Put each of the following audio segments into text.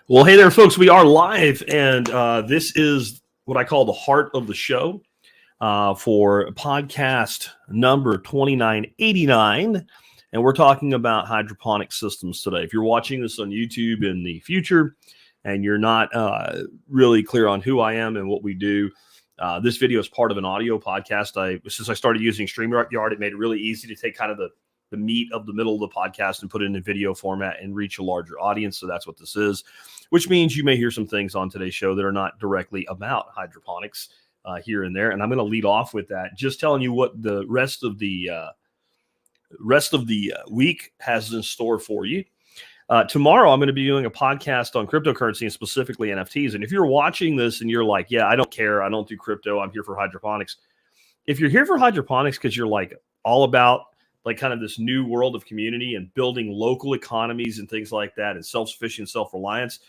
Well, hey there, folks. We are live, and this is what I call the heart of the show for podcast number 2989. And we're talking about hydroponic systems today. If you're watching this on YouTube in the future and you're not really clear on who I am and what we do, this video is part of an audio podcast. Since I started using StreamYard, it made it really easy to take kind of the meat of the middle of the podcast and put it in a video format and reach a larger audience. So that's what this is, which means you may hear some things on today's show that are not directly about hydroponics here and there. And I'm going to lead off with that, just telling you what the rest of the week has in store for you. Tomorrow, I'm going to be doing a podcast on cryptocurrency and specifically NFTs. And if you're watching this and you're like, yeah, I don't care, I don't do crypto, I'm here for hydroponics. If you're here for hydroponics because you're like all about like kind of this new world of community and building local economies and things like that and self-sufficient, self-reliance,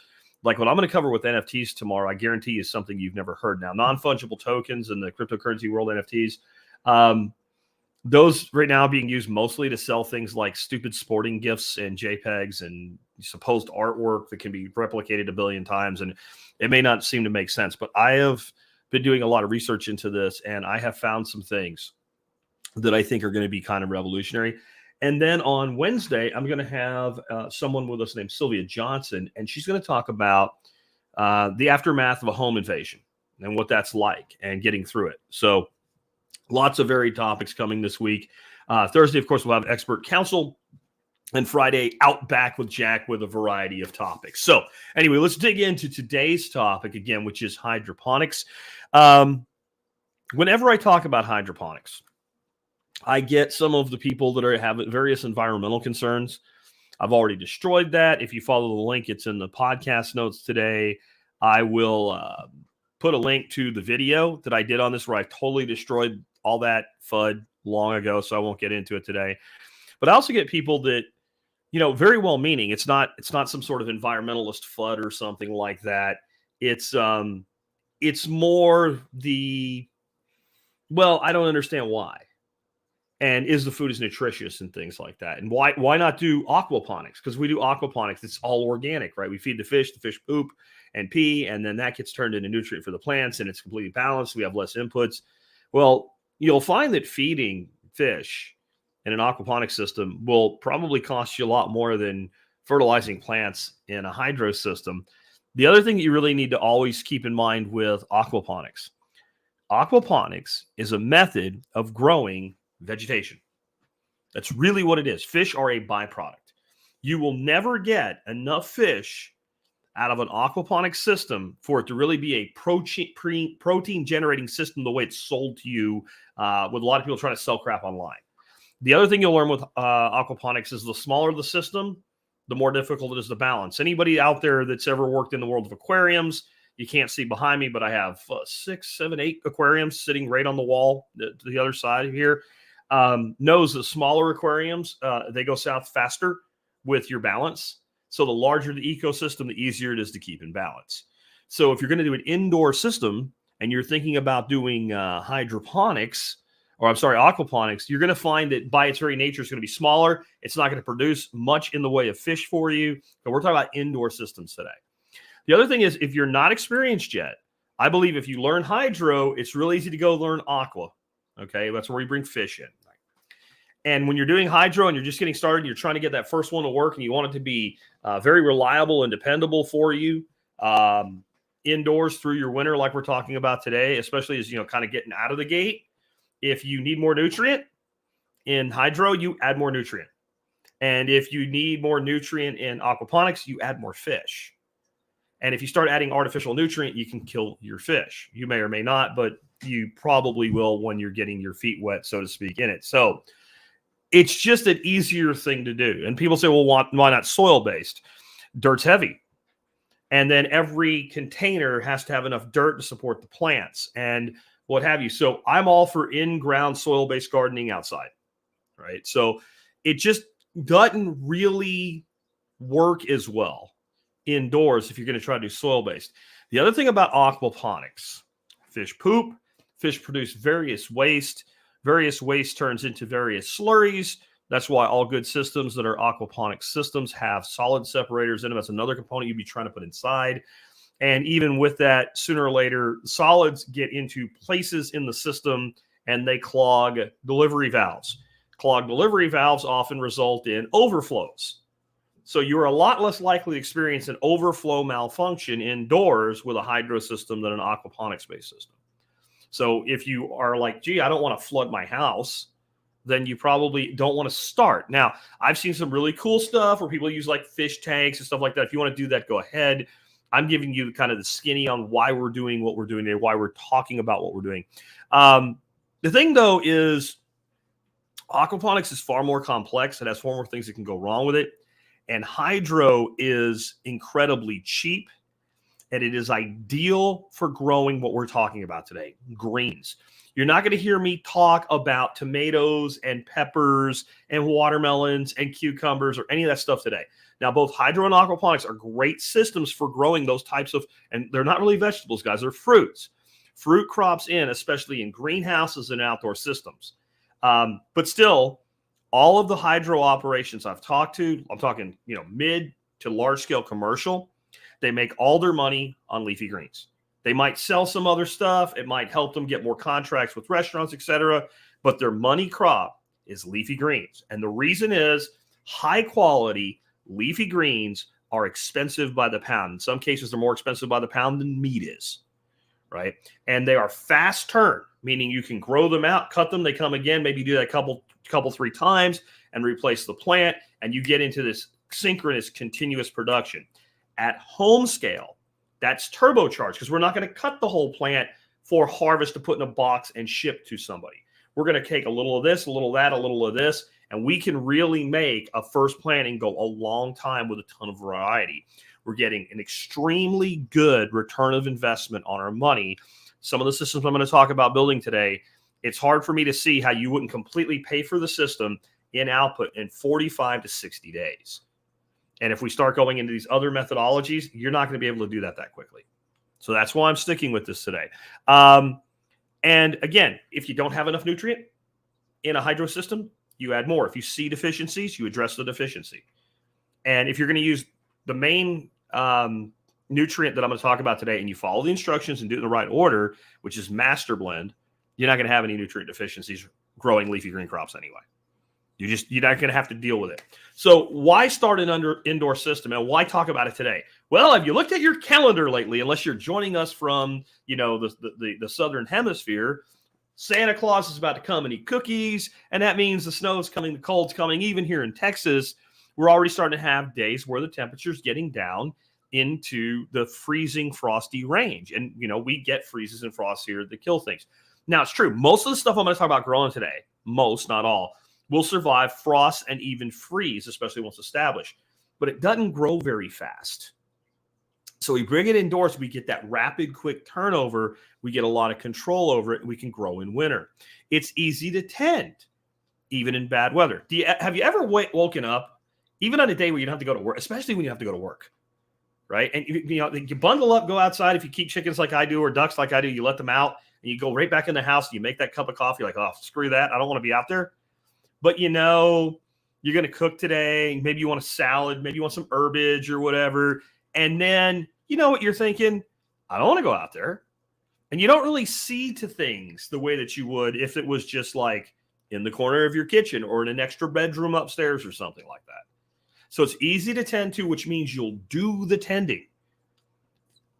like what I'm going to cover with NFTs tomorrow, I guarantee is something you've never heard. Now, non-fungible tokens and the cryptocurrency world NFTs, those right now being used mostly to sell things like stupid sporting gifts and JPEGs and supposed artwork that can be replicated a billion times. And it may not seem to make sense, but I have been doing a lot of research into this and I have found some things that I think are going to be kind of revolutionary. And then on Wednesday, I'm going to have someone with us named Sylvia Johnson, and she's going to talk about the aftermath of a home invasion and what that's like and getting through it. So lots of varied topics coming this week. Thursday, of course, we'll have expert counsel. And Friday, Out Back with Jack with a variety of topics. So anyway, let's dig into today's topic again, which is hydroponics. Whenever I talk about hydroponics, I get some of the people that have various environmental concerns. I've already destroyed that. If you follow the link, it's in the podcast notes today. I will put a link to the video that I did on this where I totally destroyed all that FUD long ago, so I won't get into it today. But I also get people that, you know, very well meaning. It's not some sort of environmentalist FUD or something like that. It's more the, well, I don't understand why. And is the food as nutritious and things like that? And why not do aquaponics? Because we do aquaponics. It's all organic, right? We feed the fish poop and pee, and then that gets turned into nutrient for the plants, and it's completely balanced. We have less inputs. Well, you'll find that feeding fish in an aquaponic system will probably cost you a lot more than fertilizing plants in a hydro system. The other thing that you really need to always keep in mind with aquaponics is a method of growing vegetation. That's really what it is. Fish are a byproduct. You will never get enough fish out of an aquaponic system for it to really be a protein generating system the way it's sold to you, with a lot of people trying to sell crap online. The other thing you'll learn with aquaponics is the smaller the system, the more difficult it is to balance. Anybody out there that's ever worked in the world of aquariums, you can't see behind me, but I have 6, 7, 8 aquariums sitting right on the wall to the other side here. Knows that smaller aquariums, they go south faster with your balance. So the larger the ecosystem, the easier it is to keep in balance. So if you're going to do an indoor system and you're thinking about doing aquaponics, you're going to find that by its very nature, it's going to be smaller. It's not going to produce much in the way of fish for you. But we're talking about indoor systems today. The other thing is, if you're not experienced yet, I believe if you learn hydro, it's real easy to go learn aqua. Okay, that's where you bring fish in. And when you're doing hydro and you're just getting started, you're trying to get that first one to work and you want it to be very reliable and dependable for you indoors through your winter like we're talking about today, especially as, you know, kind of getting out of the gate. If you need more nutrient in hydro, you add more nutrient. And if you need more nutrient in aquaponics, you add more fish. And if you start adding artificial nutrient, you can kill your fish. You may or may not, but you probably will when you're getting your feet wet, so to speak, in it. So it's just an easier thing to do. And people say, well, why not soil-based? Dirt's heavy. And then every container has to have enough dirt to support the plants and what have you. So I'm all for in-ground soil-based gardening outside, right? So it just doesn't really work as well indoors if you're going to try to do soil-based. The other thing about aquaponics, fish poop, fish produce various waste. Various waste turns into various slurries. That's why all good systems that are aquaponics systems have solid separators in them. That's another component you'd be trying to put inside. And even with that, sooner or later, solids get into places in the system and they clog delivery valves. Clogged delivery valves often result in overflows. So you're a lot less likely to experience an overflow malfunction indoors with a hydro system than an aquaponics-based system. So if you are like, gee, I don't want to flood my house, then you probably don't want to start. Now, I've seen some really cool stuff where people use like fish tanks and stuff like that. If you want to do that, go ahead. I'm giving you kind of the skinny on why we're doing what we're doing today, why we're talking about what we're doing. The thing, though, is aquaponics is far more complex. It has far more things that can go wrong with it. And hydro is incredibly cheap, and it is ideal for growing what we're talking about today, greens. You're not going to hear me talk about tomatoes and peppers and watermelons and cucumbers or any of that stuff today. Now, both hydro and aquaponics are great systems for growing those types of, and they're not really vegetables, guys, they're fruits. Fruit crops especially in greenhouses and outdoor systems. But still, all of the hydro operations I've talked to, I'm talking, mid to large scale commercial, they make all their money on leafy greens. They might sell some other stuff. It might help them get more contracts with restaurants, etc. But their money crop is leafy greens. And the reason is high quality leafy greens are expensive by the pound. In some cases, they're more expensive by the pound than meat is, right? And they are fast turn, meaning you can grow them out, cut them, they come again, maybe do that a couple, 3 times and replace the plant. And you get into this synchronous, continuous production. At home scale, that's turbocharged because we're not going to cut the whole plant for harvest to put in a box and ship to somebody. We're going to take a little of this, a little of that, a little of this, and we can really make a first planting go a long time with a ton of variety. We're getting an extremely good return of investment on our money. Some of the systems I'm going to talk about building today, it's hard for me to see how you wouldn't completely pay for the system in output in 45 to 60 days. And if we start going into these other methodologies, you're not going to be able to do that quickly. So that's why I'm sticking with this today. And again, if you don't have enough nutrient in a hydro system, you add more. If you see deficiencies, you address the deficiency. And if you're going to use the main nutrient that I'm going to talk about today and you follow the instructions and do it in the right order, which is master blend, you're not going to have any nutrient deficiencies growing leafy green crops anyway. You're not going to have to deal with it. So why start an indoor system and why talk about it today? Well, have you looked at your calendar lately, unless you're joining us from, the Southern Hemisphere, Santa Claus is about to come and eat cookies. And that means the snow's coming, the cold's coming. Even here in Texas, we're already starting to have days where the temperature's getting down into the freezing frosty range. And, we get freezes and frosts here that kill things. Now, it's true. Most of the stuff I'm going to talk about growing today, most, not all, will survive frost and even freeze, especially once established. But it doesn't grow very fast. So we bring it indoors, we get that rapid, quick turnover. We get a lot of control over it, and we can grow in winter. It's easy to tend, even in bad weather. Have you ever woken up, even on a day where you don't have to go to work, especially when you have to go to work, right? And you bundle up, go outside. If you keep chickens like I do or ducks like I do, you let them out, and you go right back in the house, and you make that cup of coffee, like, oh, screw that. I don't want to be out there. But you're going to cook today. Maybe you want a salad. Maybe you want some herbage or whatever. And then you know what you're thinking? I don't want to go out there. And you don't really see to things the way that you would if it was just like in the corner of your kitchen or in an extra bedroom upstairs or something like that. So it's easy to tend to, which means you'll do the tending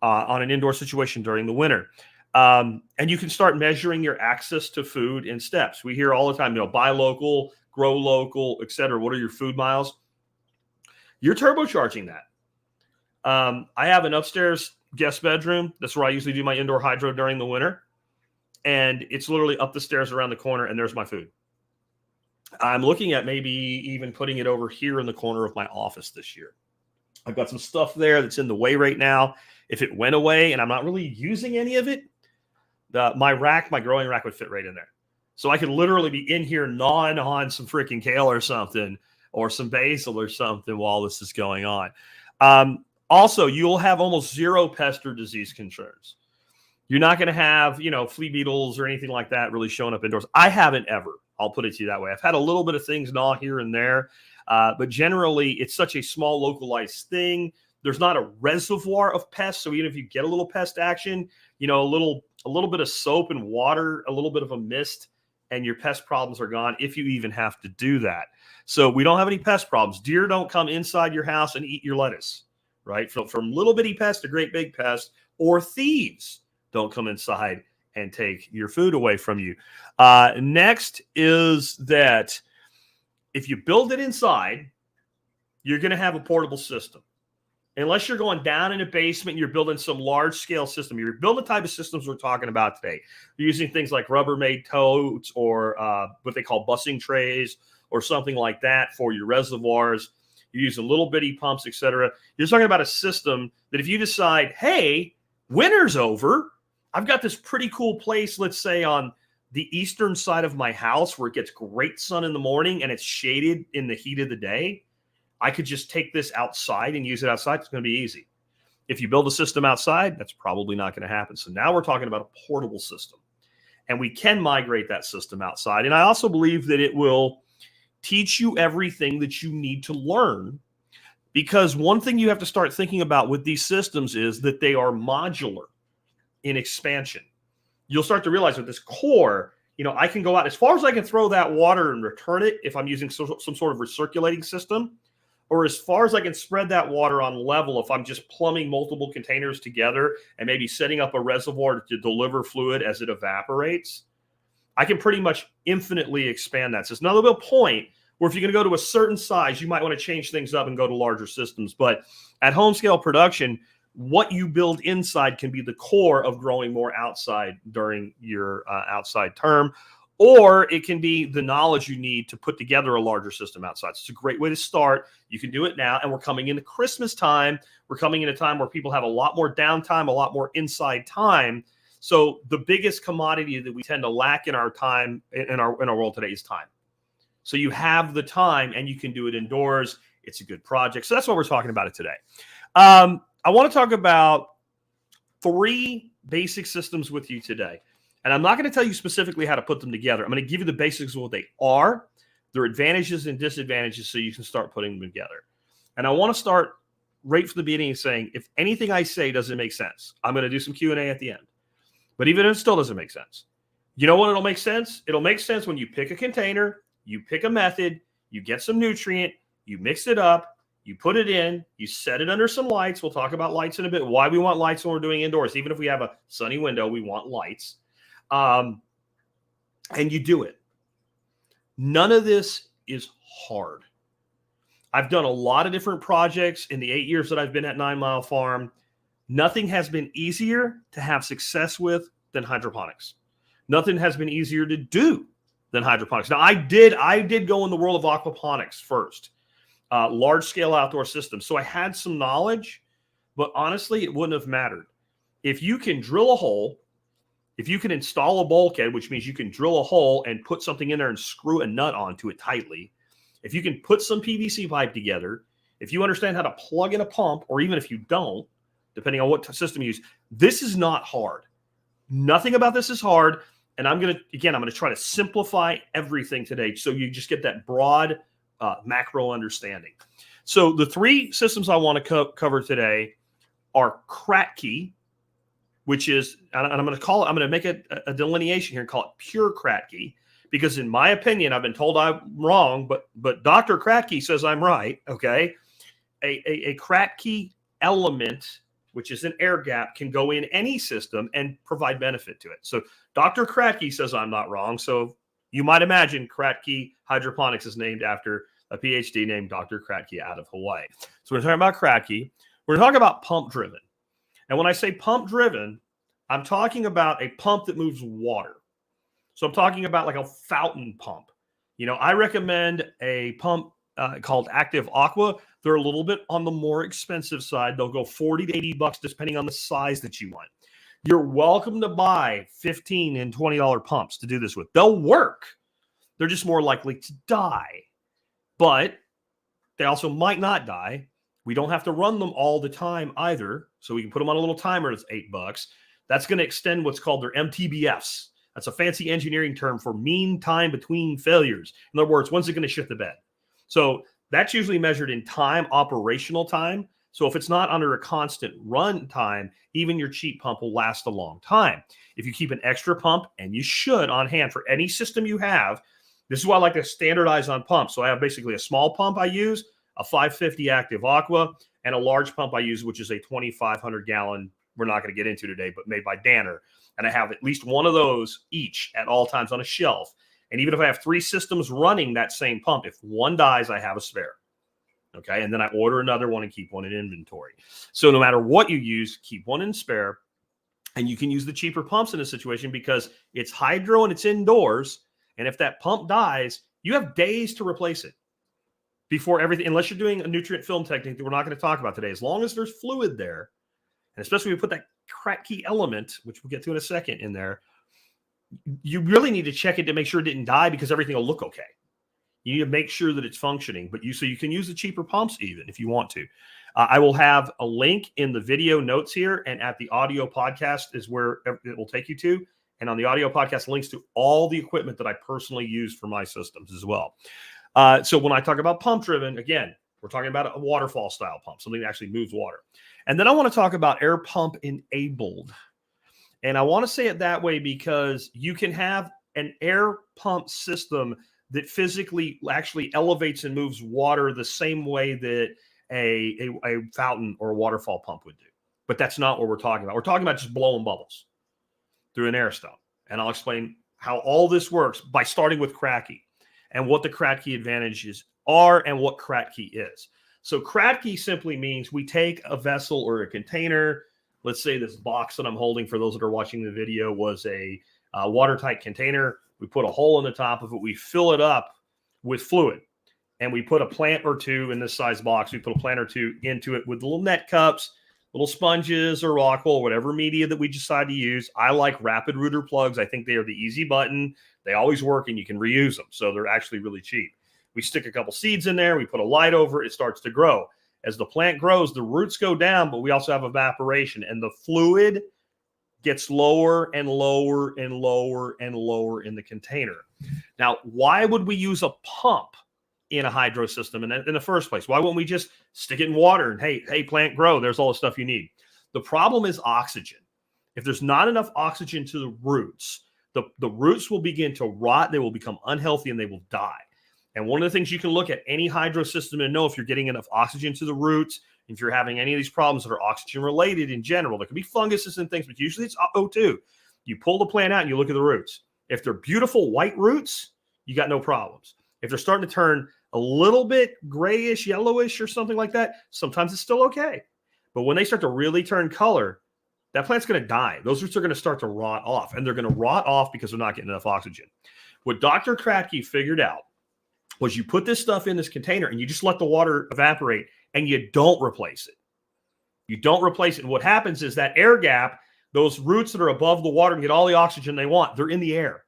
on an indoor situation during the winter. And you can start measuring your access to food in steps. We hear all the time, buy local, grow local, et cetera. What are your food miles? You're turbocharging that. I have an upstairs guest bedroom. That's where I usually do my indoor hydro during the winter. And it's literally up the stairs around the corner, and there's my food. I'm looking at maybe even putting it over here in the corner of my office this year. I've got some stuff there that's in the way right now. If it went away and I'm not really using any of it, my growing rack would fit right in there. So I could literally be in here gnawing on some freaking kale or something, or some basil or something while this is going on. Also, you'll have almost zero pest or disease concerns. You're not going to have, flea beetles or anything like that really showing up indoors. I haven't ever. I'll put it to you that way. I've had a little bit of things gnaw here and there, but generally it's such a small localized thing. There's not a reservoir of pests. So even if you get a little pest action, you know, a little bit of soap and water, a little bit of a mist, and your pest problems are gone if you even have to do that. So we don't have any pest problems. Deer don't come inside your house and eat your lettuce, right? From little bitty pests to great big pests, or thieves don't come inside and take your food away from you. Next is that if you build it inside, you're going to have a portable system. Unless you're going down in a basement and you're building some large-scale system. You're building the type of systems we're talking about today. You're using things like Rubbermaid totes or what they call bussing trays or something like that for your reservoirs. You're using little bitty pumps, etc. You're talking about a system that if you decide, hey, winter's over, I've got this pretty cool place, let's say on the eastern side of my house where it gets great sun in the morning and it's shaded in the heat of the day, I could just take this outside and use it outside. It's going to be easy. If you build a system outside, that's probably not going to happen. So now we're talking about a portable system, and we can migrate that system outside. And I also believe that it will teach you everything that you need to learn, because one thing you have to start thinking about with these systems is that they are modular in expansion. You'll start to realize with this core, you know, I can go out as far as I can throw that water and return it if I'm using some sort of recirculating system, or as far as I can spread that water on level if I'm just plumbing multiple containers together and maybe setting up a reservoir to deliver fluid as it evaporates. I can pretty much infinitely expand that. So it's another little point where if you're going to go to a certain size, you might want to change things up and go to larger systems. But at home scale production, what you build inside can be the core of growing more outside during your outside term. Or it can be the knowledge you need to put together a larger system outside. So it's a great way to start. You can do it now. And we're coming into Christmas time. We're coming in a time where people have a lot more downtime, a lot more inside time. So the biggest commodity that we tend to lack in our time, in our world today, is time. So you have the time and you can do it indoors. It's a good project. So that's what we're talking about it today. I want to talk about 3 basic systems with you today. And I'm not going to tell you specifically how to put them together. I'm going to give you the basics of what they are, their advantages and disadvantages, so you can start putting them together. And I want to start right from the beginning saying, if anything I say doesn't make sense, I'm going to do some Q&A at the end. But even if it still doesn't make sense, you know what it'll make sense? It'll make sense when you pick a container, you pick a method, you get some nutrient, you mix it up, you put it in, you set it under some lights. We'll talk about lights in a bit, why we want lights when we're doing indoors. Even if we have a sunny window, we want lights. And you do it. None of this is hard. I've done a lot of different projects in the 8 years that I've been at 9 Mile Farm. Nothing has been easier to have success with than hydroponics. Nothing has been easier to do than hydroponics. Now, I did go in the world of aquaponics first, large scale outdoor systems. So I had some knowledge, but honestly, it wouldn't have mattered. If you can drill a hole, if you can install a bulkhead, which means you can drill a hole and put something in there and screw a nut onto it tightly, if you can put some PVC pipe together, if you understand how to plug in a pump, or even if you don't, depending on what system you use, this is not hard. Nothing about this is hard. And I'm going to try to simplify everything today so you just get that broad macro understanding. So the 3 systems I want to cover today are Kratky, which is, and I'm going to make a delineation here and call it pure Kratky, because in my opinion, I've been told I'm wrong, but Dr. Kratky says I'm right. Okay. A Kratky element, which is an air gap, can go in any system and provide benefit to it. So Dr. Kratky says I'm not wrong. So you might imagine Kratky Hydroponics is named after a PhD named Dr. Kratky out of Hawaii. So we're talking about Kratky. We're talking about pump driven. And when I say pump driven, I'm talking about a pump that moves water. So I'm talking about like a fountain pump. You know, I recommend a pump called Active Aqua. They're a little bit on the more expensive side. They'll go $40 to $80 depending on the size that you want. You're welcome to buy $15 and $20 pumps to do this with. They'll work. They're just more likely to die. But they also might not die. We don't have to run them all the time either. So we can put them on a little timer that's $8. That's going to extend what's called their MTBFs. That's a fancy engineering term for mean time between failures. In other words, when's it going to shit the bed? So that's usually measured in time, operational time. So if it's not under a constant run time, even your cheap pump will last a long time. If you keep an extra pump, and you should, on hand for any system you have, this is why I like to standardize on pumps. So I have basically a small pump I use, a 550 active Aqua, and a large pump I use, which is a 2,500 gallon, we're not going to get into today, but made by Danner. And I have at least one of those each at all times on a shelf. And even if I have 3 systems running that same pump, if one dies, I have a spare. Okay, and then I order another one and keep one in inventory. So no matter what you use, keep one in spare. And you can use the cheaper pumps in this situation because it's hydro and it's indoors. And if that pump dies, you have days to replace it before everything, unless you're doing a nutrient film technique that we're not going to talk about today. As long as there's fluid there, and especially when we put that Kratky element, which we'll get to in a second, in there, you really need to check it to make sure it didn't die, because everything will look okay. You need to make sure that it's functioning, so you can use the cheaper pumps even if you want to. I will have a link in the video notes here, and at the audio podcast is where it will take you to. And on the audio podcast, links to all the equipment that I personally use for my systems as well. So when I talk about pump driven, again, we're talking about a waterfall style pump, something that actually moves water. And then I want to talk about air pump enabled. And I want to say it that way because you can have an air pump system that physically actually elevates and moves water the same way that a fountain or a waterfall pump would do. But that's not what we're talking about. We're talking about just blowing bubbles through an air stone. And I'll explain how all this works by starting with Kratky and what the Kratky advantages are and what Kratky is. So Kratky simply means we take a vessel or a container. Let's say this box that I'm holding, for those that are watching the video, was a watertight container. We put a hole in the top of it. We fill it up with fluid, and we put a plant or two in this size box. We put a plant or two into it with little net cups, little sponges or rock wool, whatever media that we decide to use. I like rapid rooter plugs. I think they are the easy button. They always work, and you can reuse them. So they're actually really cheap. We stick a couple seeds in there. We put a light over it. It starts to grow. As the plant grows, the roots go down, but we also have evaporation, and the fluid gets lower and lower and lower and lower in the container. Now, why would we use a pump in a hydro system in the first place? Why wouldn't we just stick it in water and, hey, plant, grow? There's all the stuff you need. The problem is oxygen. If there's not enough oxygen to the roots, the roots will begin to rot. They will become unhealthy, and they will die. And one of the things you can look at any hydro system and know if you're getting enough oxygen to the roots, if you're having any of these problems that are oxygen related in general. There could be funguses and things, but usually it's O2. You pull the plant out and you look at the roots. If they're beautiful white roots, you got no problems. If they're starting to turn a little bit grayish, yellowish, or something like that, sometimes it's still okay. But when they start to really turn color, that plant's going to die. Those roots are going to start to rot off, and they're going to rot off because they're not getting enough oxygen. What Dr. Kratky figured out was you put this stuff in this container and you just let the water evaporate, and you don't replace it. You don't replace it. And what happens is that air gap, those roots that are above the water and get all the oxygen they want, they're in the air.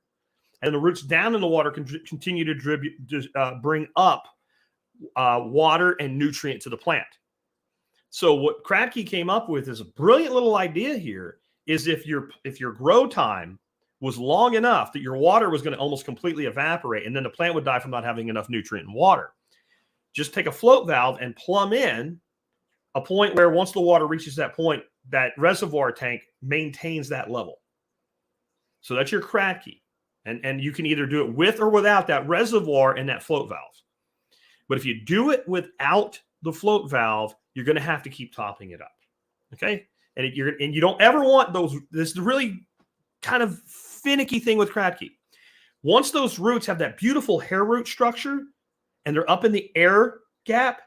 And the roots down in the water can continue to bring up water and nutrient to the plant. So what Kratky came up with is a brilliant little idea here, is if your grow time was long enough that your water was going to almost completely evaporate, and then the plant would die from not having enough nutrient and water. Just take a float valve and plumb in a point where once the water reaches that point, that reservoir tank maintains that level. So that's your Kratky. And you can either do it with or without that reservoir and that float valve. But if you do it without the float valve, you're going to have to keep topping it up. Okay? And you don't ever want those. This is the really kind of finicky thing with Kratky. Once those roots have that beautiful hair root structure and they're up in the air gap,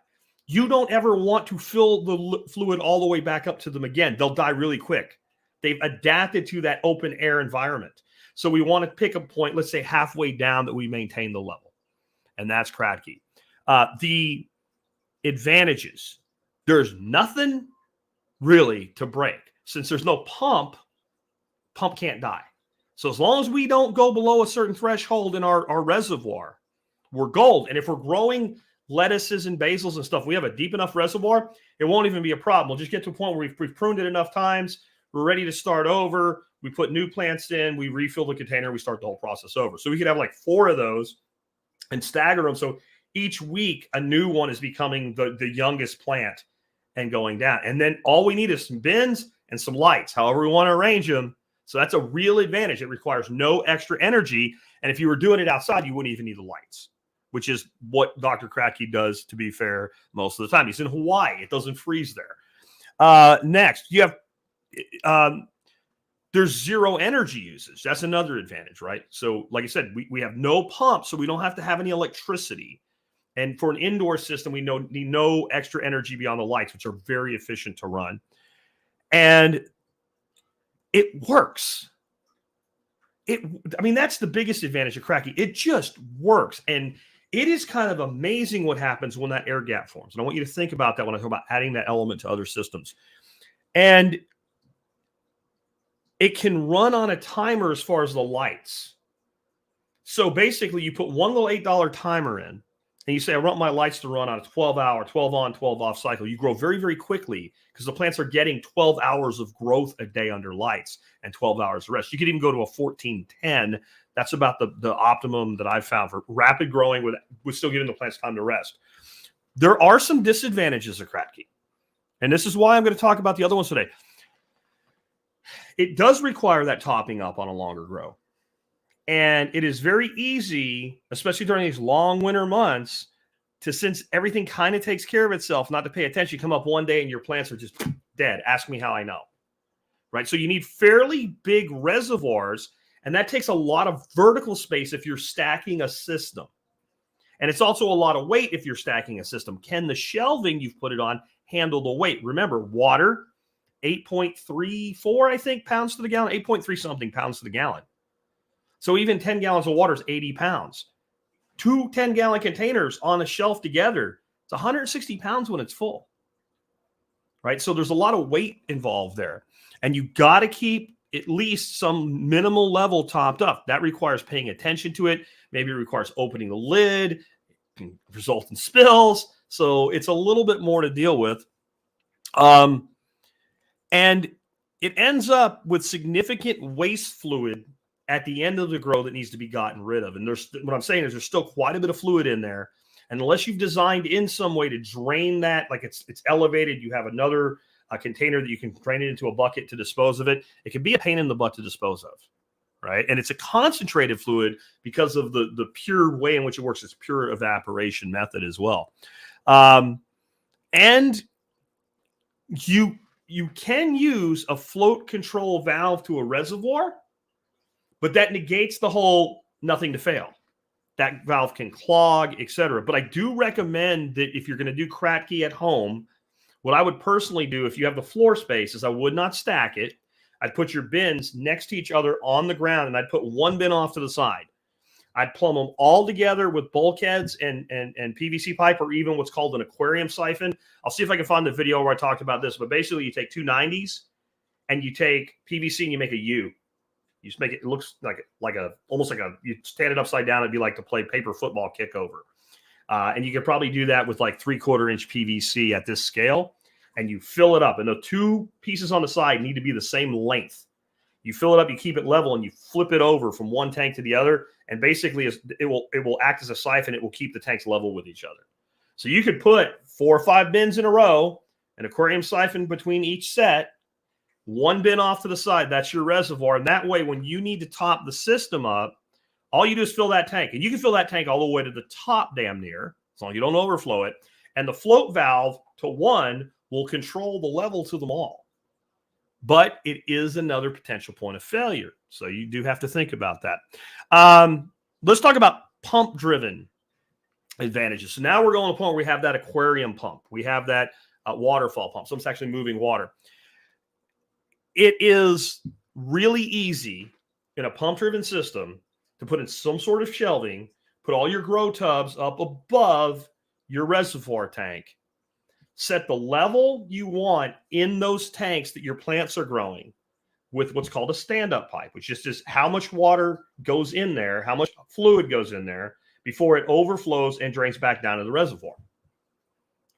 you don't ever want to fill the fluid all the way back up to them again. They'll die really quick. They've adapted to that open air environment. So we want to pick a point, let's say halfway down, that we maintain the level. And that's Kratky. The advantages, there's nothing really to break. Since there's no pump can't die. So as long as we don't go below a certain threshold in our reservoir, we're gold. And if we're growing lettuces and basils and stuff, we have a deep enough reservoir, it won't even be a problem. We'll just get to a point where we've pruned it enough times. We're ready to start over. we put new plants in, we refill the container, we start the whole process over. So we could have like 4 of those and stagger them. So each week, a new one is becoming the youngest plant and going down. And then all we need is some bins and some lights, however we want to arrange them. So that's a real advantage. It requires no extra energy. And if you were doing it outside, you wouldn't even need the lights, which is what Dr. Kratky does, to be fair, most of the time. He's in Hawaii. It doesn't freeze there. Next, you have there's zero energy usage. That's another advantage, right? So like I said, we have no pump, so we don't have to have any electricity. And for an indoor system, we need no extra energy beyond the lights, which are very efficient to run. And it works. I mean, that's the biggest advantage of Kratky. It just works. And it is kind of amazing what happens when that air gap forms. And I want you to think about that when I talk about adding that element to other systems. And it can run on a timer as far as the lights. So basically, you put one little $8 timer in, and you say, I want my lights to run on a 12-hour, 12 on, 12 off cycle. You grow very, very quickly because the plants are getting 12 hours of growth a day under lights and 12 hours of rest. You could even go to a 14-10. That's about the optimum that I've found for rapid growing with still giving the plants time to rest. There are some disadvantages of Kratky. And this is why I'm going to talk about the other ones today. It does require that topping up on a longer grow. And it is very easy, especially during these long winter months, since everything kind of takes care of itself, not to pay attention. You come up one day and your plants are just dead. Ask me how I know. Right? So you need fairly big reservoirs, and that takes a lot of vertical space if you're stacking a system. And it's also a lot of weight if you're stacking a system. Can the shelving you've put it on handle the weight? Remember, water, 8.34, I think, pounds to the gallon, 8.3 something pounds to the gallon. So even 10 gallons of water is 80 pounds. 2 10-gallon containers on a shelf together, it's 160 pounds when it's full, right? So there's a lot of weight involved there. And you got to keep at least some minimal level topped up. That requires paying attention to it. Maybe it requires opening the lid, it can result in spills. So it's a little bit more to deal with. And it ends up with significant waste fluid at the end of the grow that needs to be gotten rid of. And what I'm saying is there's still quite a bit of fluid in there. And unless you've designed in some way to drain that, like it's elevated, you have another container that you can drain it into a bucket to dispose of it. It can be a pain in the butt to dispose of, right? And it's a concentrated fluid because of the pure way in which it works. It's pure evaporation method as well. And you can use a float control valve to a reservoir, but that negates the whole nothing to fail. That valve can clog, etc. But I do recommend that if you're going to do Kratky at home, what I would personally do if you have the floor space is I would not stack it. I'd put your bins next to each other on the ground, and I'd put one bin off to the side. I'd plumb them all together with bulkheads and PVC pipe, or even what's called an aquarium siphon. I'll see if I can find the video where I talked about this. But basically, you take 2 90s and you take PVC and you make a U. You just make it looks almost like you stand it upside down. It'd be like to play paper football kickover. And you could probably do that with like 3/4 inch PVC at this scale. And you fill it up. And the 2 pieces on the side need to be the same length. You fill it up, you keep it level, and you flip it over from one tank to the other. And basically, it will act as a siphon. It will keep the tanks level with each other. So you could put 4 or 5 bins in a row, an aquarium siphon between each set, 1 bin off to the side. That's your reservoir. And that way, when you need to top the system up, all you do is fill that tank. And you can fill that tank all the way to the top damn near, as long as you don't overflow it. And the float valve to 1 will control the level to them all. But it is another potential point of failure. So you do have to think about that. Let's talk about pump-driven advantages. So now we're going to a point where we have that aquarium pump. We have that waterfall pump. So it's actually moving water. It is really easy in a pump-driven system to put in some sort of shelving, put all your grow tubs up above your reservoir tank, set the level you want in those tanks that your plants are growing with what's called a stand-up pipe, which is just how much water goes in there, how much fluid goes in there before it overflows and drains back down to the reservoir.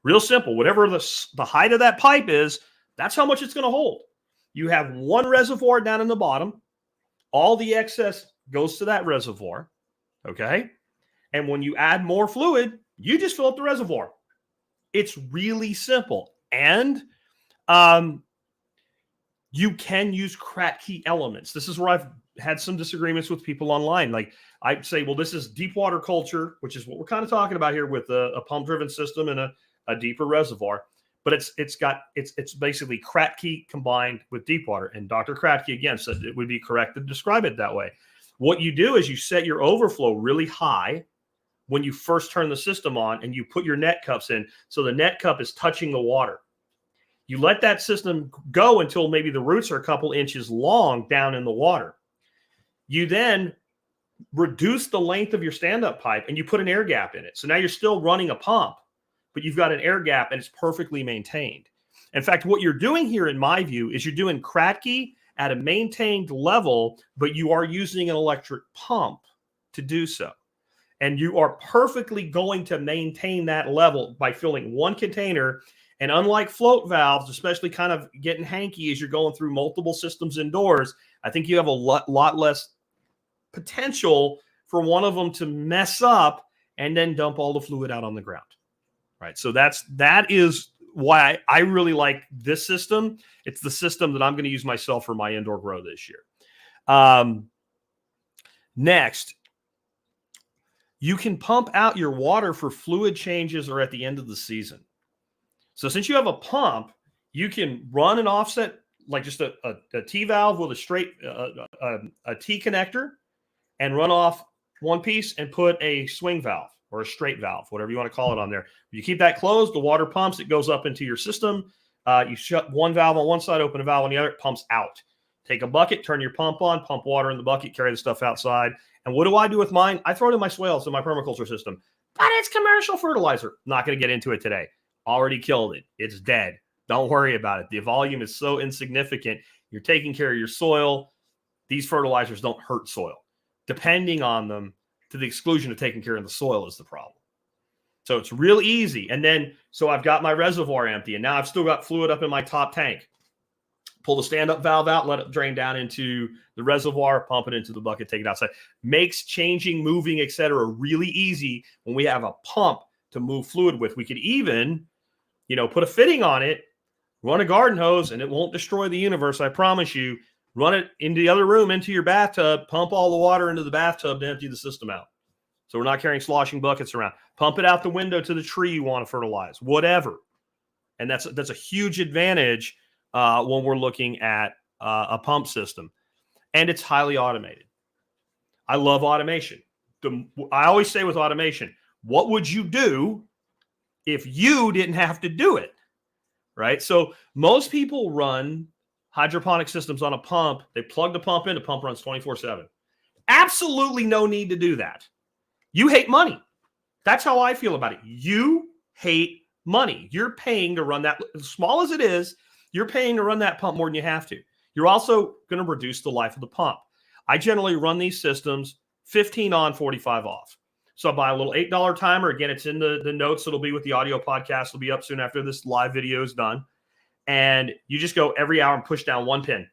Real simple. Whatever the height of that pipe is, that's how much it's going to hold. You have one reservoir down in the bottom. All the excess goes to that reservoir, okay? And when you add more fluid, you just fill up the reservoir. It's really simple. And you can use Kratky elements. This is where I've had some disagreements with people online. Like I'd say, well, this is deep water culture, which is what we're kind of talking about here with a pump-driven system and a deeper reservoir. But it's basically Kratky combined with deep water. And Dr. Kratky, again, said it would be correct to describe it that way. What you do is you set your overflow really high when you first turn the system on, and you put your net cups in. So the net cup is touching the water. You let that system go until maybe the roots are a couple inches long down in the water. You then reduce the length of your stand-up pipe and you put an air gap in it. So now you're still running a pump, but you've got an air gap and it's perfectly maintained. In fact, what you're doing here, in my view, is you're doing Kratky at a maintained level, but you are using an electric pump to do so. And you are perfectly going to maintain that level by filling one container. And unlike float valves, especially kind of getting hanky as you're going through multiple systems indoors, I think you have a lot less potential for one of them to mess up and then dump all the fluid out on the ground. Right. So that is why I really like this system. It's the system that I'm going to use myself for my indoor grow this year. Next, you can pump out your water for fluid changes or at the end of the season. So since you have a pump, you can run an offset, like just a T valve with a straight a T connector, and run off one piece and put a swing valve or a straight valve, whatever you want to call it on there. You keep that closed, the water pumps, it goes up into your system. You shut one valve on one side, open a valve on the other, it pumps out. Take a bucket, turn your pump on, pump water in the bucket, carry the stuff outside. And what do I do with mine? I throw it in my swales in my permaculture system. But it's commercial fertilizer. Not going to get into it today. Already killed it. It's dead. Don't worry about it. The volume is so insignificant. You're taking care of your soil. These fertilizers don't hurt soil. Depending on them to the exclusion of taking care of the soil is the problem. So it's real easy. And then, so I've got my reservoir empty, and now I've still got fluid up in my top tank. Pull the stand-up valve out, let it drain down into the reservoir, pump it into the bucket, take it outside. Makes changing, moving, etc. really easy when we have a pump to move fluid with. We could even, put a fitting on it, run a garden hose, and it won't destroy the universe, I promise you. Run it into the other room, into your bathtub, pump all the water into the bathtub to empty the system out. So we're not carrying sloshing buckets around. Pump it out the window to the tree you want to fertilize, whatever. And that's a huge advantage when we're looking at a pump system. And it's highly automated. I love automation. I always say with automation, what would you do if you didn't have to do it? Right? So most people run hydroponic systems on a pump. They plug the pump in, the pump runs 24/7. Absolutely no need to do that. You hate money. That's how I feel about it. You hate money. You're paying to run that, as small as it is, you're paying to run that pump more than you have to. You're also going to reduce the life of the pump. I generally run these systems 15 on, 45 off. So I buy a little $8 timer. Again, it's in the notes. It'll be with the audio podcast. It'll be up soon after this live video is done. And you just go every hour and push down one pin.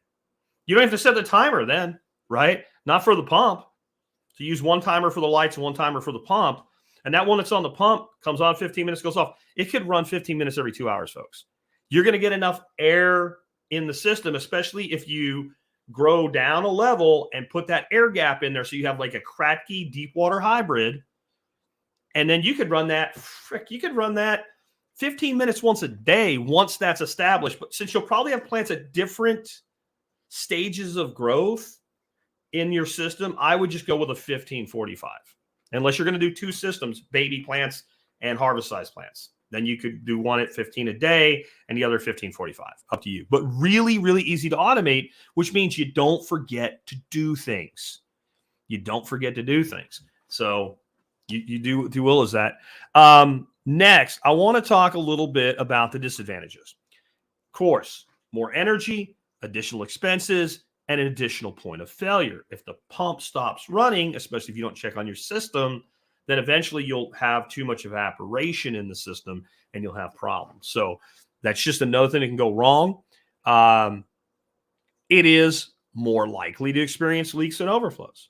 You don't have to set the timer then, right? Not for the pump. So use one timer for the lights and one timer for the pump. And that one that's on the pump comes on 15 minutes, goes off. It could run 15 minutes every 2 hours, folks. You're going to get enough air in the system, especially if you grow down a level and put that air gap in there. So you have like a Kratky deep water hybrid. And then you could run that, 15 minutes once a day once that's established. But since you'll probably have plants at different stages of growth in your system, I would just go with a 15-45. Unless you're going to do two systems, baby plants and harvest size plants. Then you could do one at 15 a day and the other 15-45. Up to you. But really, really easy to automate, which means you don't forget to do things. So you do will is that. Next, I want to talk a little bit about the disadvantages. Of course, more energy, additional expenses, and an additional point of failure. If the pump stops running, especially if you don't check on your system, then eventually you'll have too much evaporation in the system and you'll have problems. So that's just another thing that can go wrong. it is more likely to experience leaks and overflows.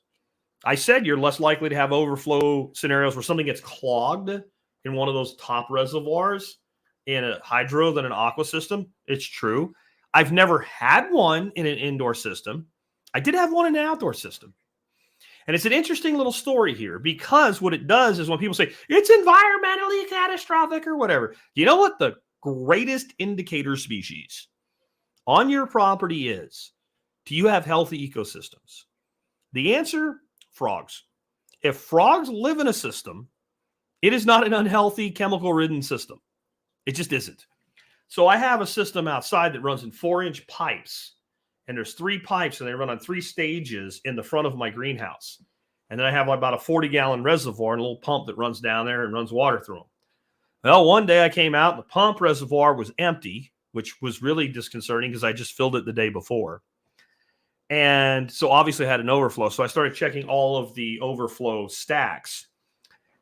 I said you're less likely to have overflow scenarios where something gets clogged in one of those top reservoirs in a hydro than an aqua system. It's true. I've never had one in an indoor system. I did have one in an outdoor system. And it's an interesting little story here, because what it does is when people say it's environmentally catastrophic or whatever, you know what the greatest indicator species on your property is? Do you have healthy ecosystems? The answer, frogs. If frogs live in a system, it is not an unhealthy, chemical-ridden system. It just isn't. So I have a system outside that runs in 4-inch pipes, and there's 3 pipes, and they run on 3 stages in the front of my greenhouse. And then I have about a 40-gallon reservoir and a little pump that runs down there and runs water through them. Well, one day I came out, and the pump reservoir was empty, which was really disconcerting because I just filled it the day before. And so obviously I had an overflow. So I started checking all of the overflow stacks.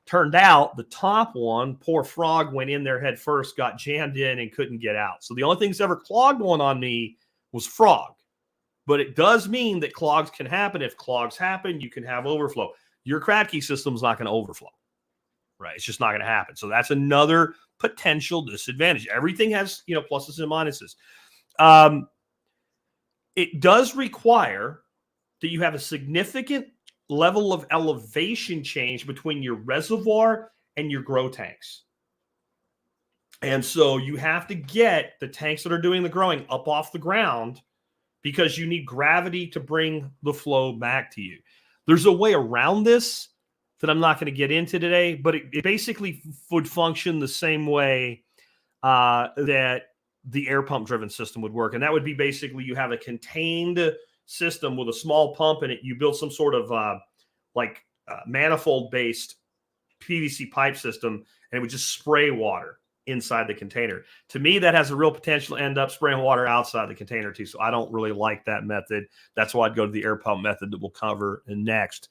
Turned out the top one, poor frog went in there head first, got jammed in and couldn't get out. So the only thing that's ever clogged one on me was frog. But it does mean that clogs can happen. If clogs happen, you can have overflow. Your Kratky system is not going to overflow, right? It's just not going to happen. So that's another potential disadvantage. Everything has, pluses and minuses. It does require that you have a significant level of elevation change between your reservoir and your grow tanks. And so you have to get the tanks that are doing the growing up off the ground, because you need gravity to bring the flow back to you. There's a way around this that I'm not going to get into today, but it basically would function the same way that the air pump driven system would work. And that would be basically you have a contained system with a small pump in it. You build some sort of manifold based PVC pipe system, and it would just spray water inside the container. To me, that has a real potential to end up spraying water outside the container too. So I don't really like that method. That's why I'd go to the air pump method that we'll cover next.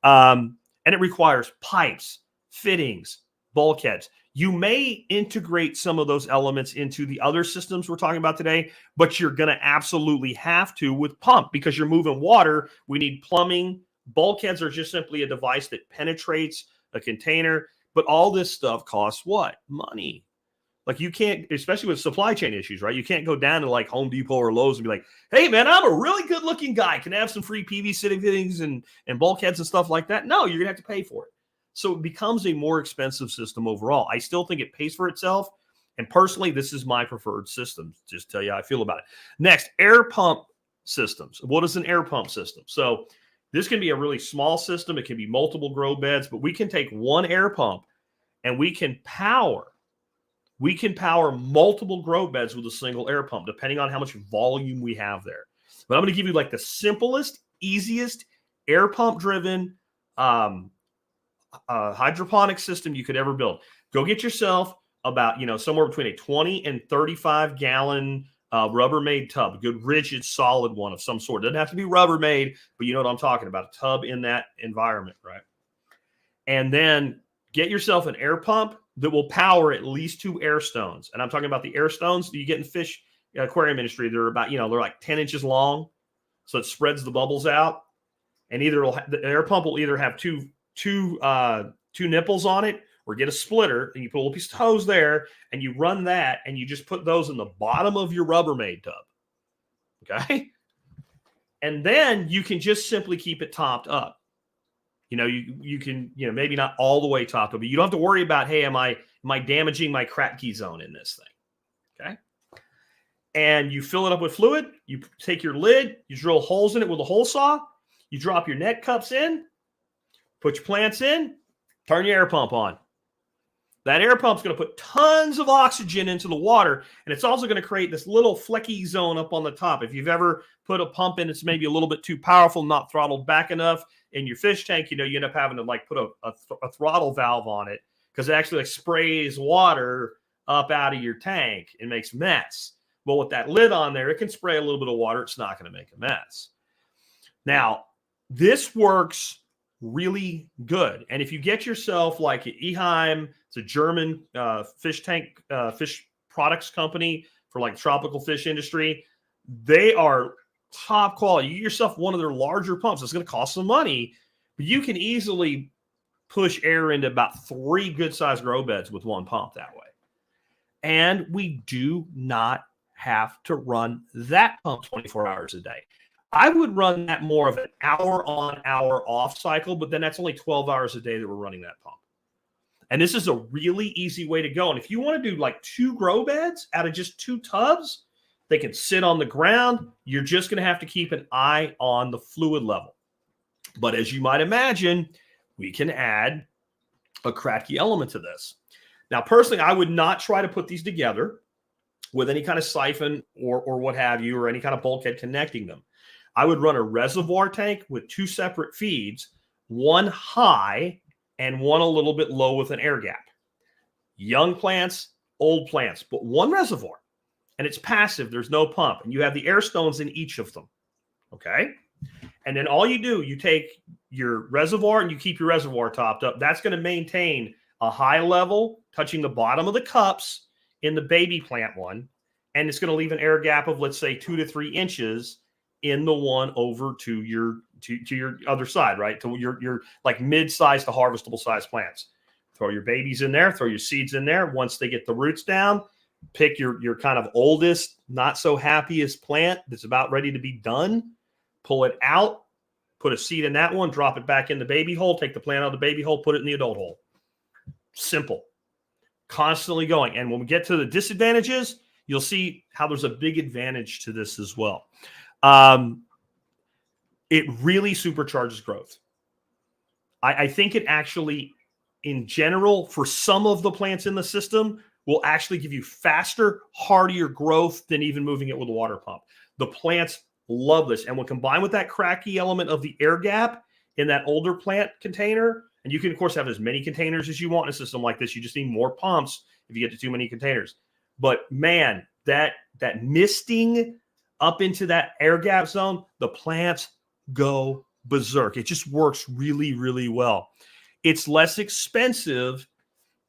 And it requires pipes, fittings, bulkheads. You may integrate some of those elements into the other systems we're talking about today, but you're going to absolutely have to with pump, because you're moving water. We need plumbing. Bulkheads are just simply a device that penetrates a container, but all this stuff costs what? Money. Like you can't, especially with supply chain issues, right? You can't go down to like Home Depot or Lowe's and be like, hey man, I'm a really good looking guy. Can I have some free PVC fittings and bulkheads and stuff like that? No, you're going to have to pay for it. So it becomes a more expensive system overall. I still think it pays for itself. And personally, this is my preferred system. Just tell you how I feel about it. Next, air pump systems. What is an air pump system? So this can be a really small system. It can be multiple grow beds, but we can take one air pump and we can power multiple grow beds with a single air pump, depending on how much volume we have there. But I'm going to give you like the simplest, easiest air pump driven hydroponic system you could ever build. Go get yourself about, somewhere between a 20 and 35 gallon Rubbermaid tub, a good rigid solid one of some sort. Doesn't have to be Rubbermaid, but you know what I'm talking about, a tub in that environment, right? And then get yourself an air pump that will power at least 2 air stones. And I'm talking about the air stones that you get in fish aquarium industry. They're about, they're like 10 inches long. So it spreads the bubbles out. And either the air pump will either have two nipples on it, or get a splitter, and you put a little piece of hose there, and you run that, and you just put those in the bottom of your Rubbermaid tub. Okay? And then you can just simply keep it topped up. You can, maybe not all the way topped up, but you don't have to worry about, hey, am I damaging my Kratky zone in this thing? Okay. And you fill it up with fluid. You take your lid, you drill holes in it with a hole saw. You drop your net cups in, put your plants in, turn your air pump on. That air pump's going to put tons of oxygen into the water, and it's also going to create this little flecky zone up on the top. If you've ever put a pump in, it's maybe a little bit too powerful, not throttled back enough in your fish tank, you end up having to put a throttle valve on it, because it actually sprays water up out of your tank and makes a mess. Well, with that lid on there, it can spray a little bit of water. It's not going to make a mess. Now, this works really good. And if you get yourself like Eheim, it's a German fish products company for like tropical fish industry. They are top quality. You get yourself one of their larger pumps. It's going to cost some money, but you can easily push air into about 3 good-sized grow beds with one pump that way. And we do not have to run that pump 24 hours a day. I would run that more of an hour on, hour off cycle, but then that's only 12 hours a day that we're running that pump. And this is a really easy way to go. And if you want to do like 2 grow beds out of just 2 tubs, they can sit on the ground. You're just going to have to keep an eye on the fluid level. But as you might imagine, we can add a Kratky element to this. Now, personally, I would not try to put these together with any kind of siphon or what have you, or any kind of bulkhead connecting them. I would run a reservoir tank with 2 separate feeds, one high and one a little bit low with an air gap. Young plants, old plants, but one reservoir. And it's passive. There's no pump. And you have the air stones in each of them. Okay? And then all you do, you take your reservoir and you keep your reservoir topped up. That's going to maintain a high level touching the bottom of the cups in the baby plant one. And it's going to leave an air gap of, let's say, 2 to 3 inches in the one over to your other side, right? To your like mid-sized to harvestable size plants. Throw your babies in there, throw your seeds in there. Once they get the roots down, pick your kind of oldest, not so happiest plant that's about ready to be done, pull it out, put a seed in that one, drop it back in the baby hole, take the plant out of the baby hole, put it in the adult hole. Simple. Constantly going. And when we get to the disadvantages, you'll see how there's a big advantage to this as well. It really supercharges growth. I think it actually, in general, for some of the plants in the system, will actually give you faster, hardier growth than even moving it with a water pump. The plants love this. And when combined with that Kratky element of the air gap in that older plant container, and you can, of course, have as many containers as you want in a system like this. You just need more pumps if you get to too many containers. But, man, that misting up into that air gap zone, the plants go berserk. It just works really, really well. It's less expensive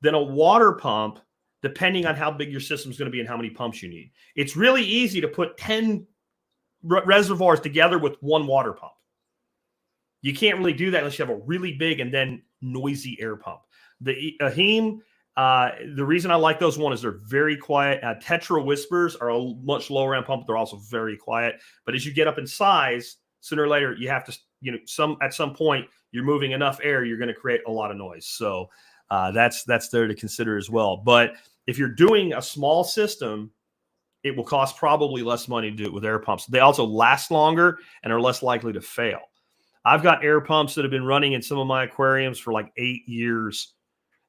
than a water pump, depending on how big your system is going to be and how many pumps you need. It's really easy to put 10 reservoirs together with one water pump. You can't really do that unless you have a really big and then noisy air pump. The Ahim, the reason I like those one is they're very quiet. Tetra Whispers are a much lower end pump. They're also very quiet. But as you get up in size, sooner or later, you have to, at some point, you're moving enough air, you're going to create a lot of noise. So that's there to consider as well. But if you're doing a small system, it will cost probably less money to do it with air pumps. They also last longer and are less likely to fail. I've got air pumps that have been running in some of my aquariums for like 8 years.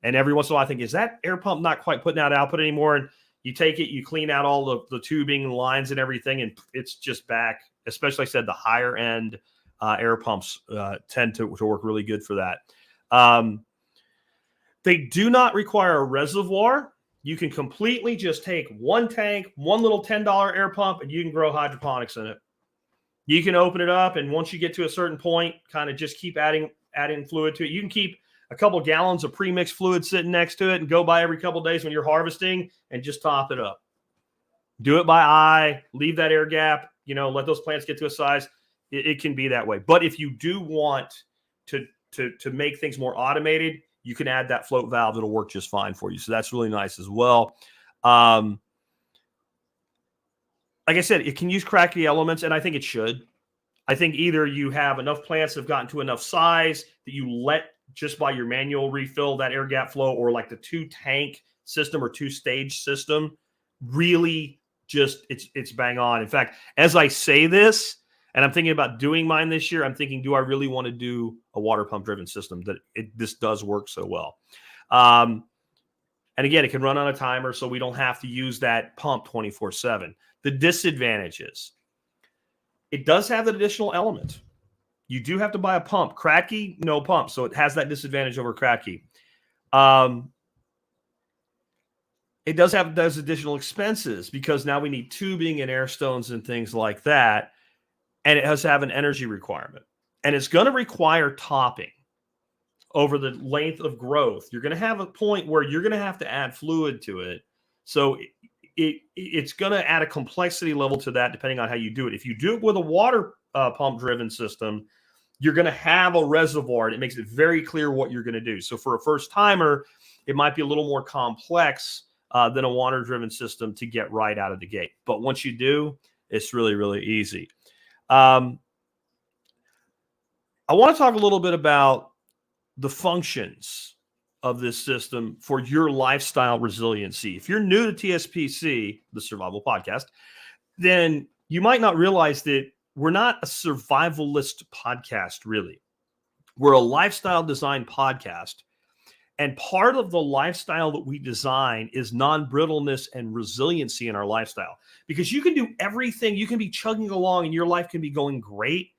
And every once in a while, I think, is that air pump not quite putting out output anymore? And you take it, you clean out all the tubing and lines and everything, and it's just back. Especially, like I said, the higher end air pumps tend to work really good for that. They do not require a reservoir. You can completely just take one tank, one little $10 air pump, and you can grow hydroponics in it. You can open it up, and once you get to a certain point, kind of just keep adding fluid to it. You can keep a couple gallons of pre-mixed fluid sitting next to it and go by every couple of days when you're harvesting and just top it up. Do it by eye, leave that air gap, let those plants get to a size. It can be that way. But if you do want to make things more automated, you can add that float valve. It'll work just fine for you. So that's really nice as well. Like I said, it can use Kratky elements, and I think it should. I think either you have enough plants that have gotten to enough size that you let just by your manual refill that air gap flow, or like the 2-tank system or 2-stage system, really just it's bang on. In fact, as I say this, and I'm thinking about doing mine this year, I'm thinking, do I really want to do a water pump driven system that this does work so well? And again, it can run on a timer, so we don't have to use that pump 24/7. The disadvantages, it does have an additional element. You do have to buy a pump. Kratky, no pump, so it has that disadvantage over Kratky. It does have those additional expenses because now we need tubing and air stones and things like that, and it has to have an energy requirement. And it's going to require topping over the length of growth. You're going to have a point where you're going to have to add fluid to it. So it's going to add a complexity level to that depending on how you do it. If you do it with a water pump driven system, you're going to have a reservoir, and it makes it very clear what you're going to do. So for a first timer, it might be a little more complex than a water driven system to get right out of the gate. But once you do, it's really, really easy. I want to talk a little bit about the functions of this system for your lifestyle resiliency. If you're new to TSPC, the Survival Podcast, then you might not realize that we're not a survivalist podcast, really. We're a lifestyle design podcast. And part of the lifestyle that we design is non-brittleness and resiliency in our lifestyle. Because you can do everything. You can be chugging along and your life can be going great.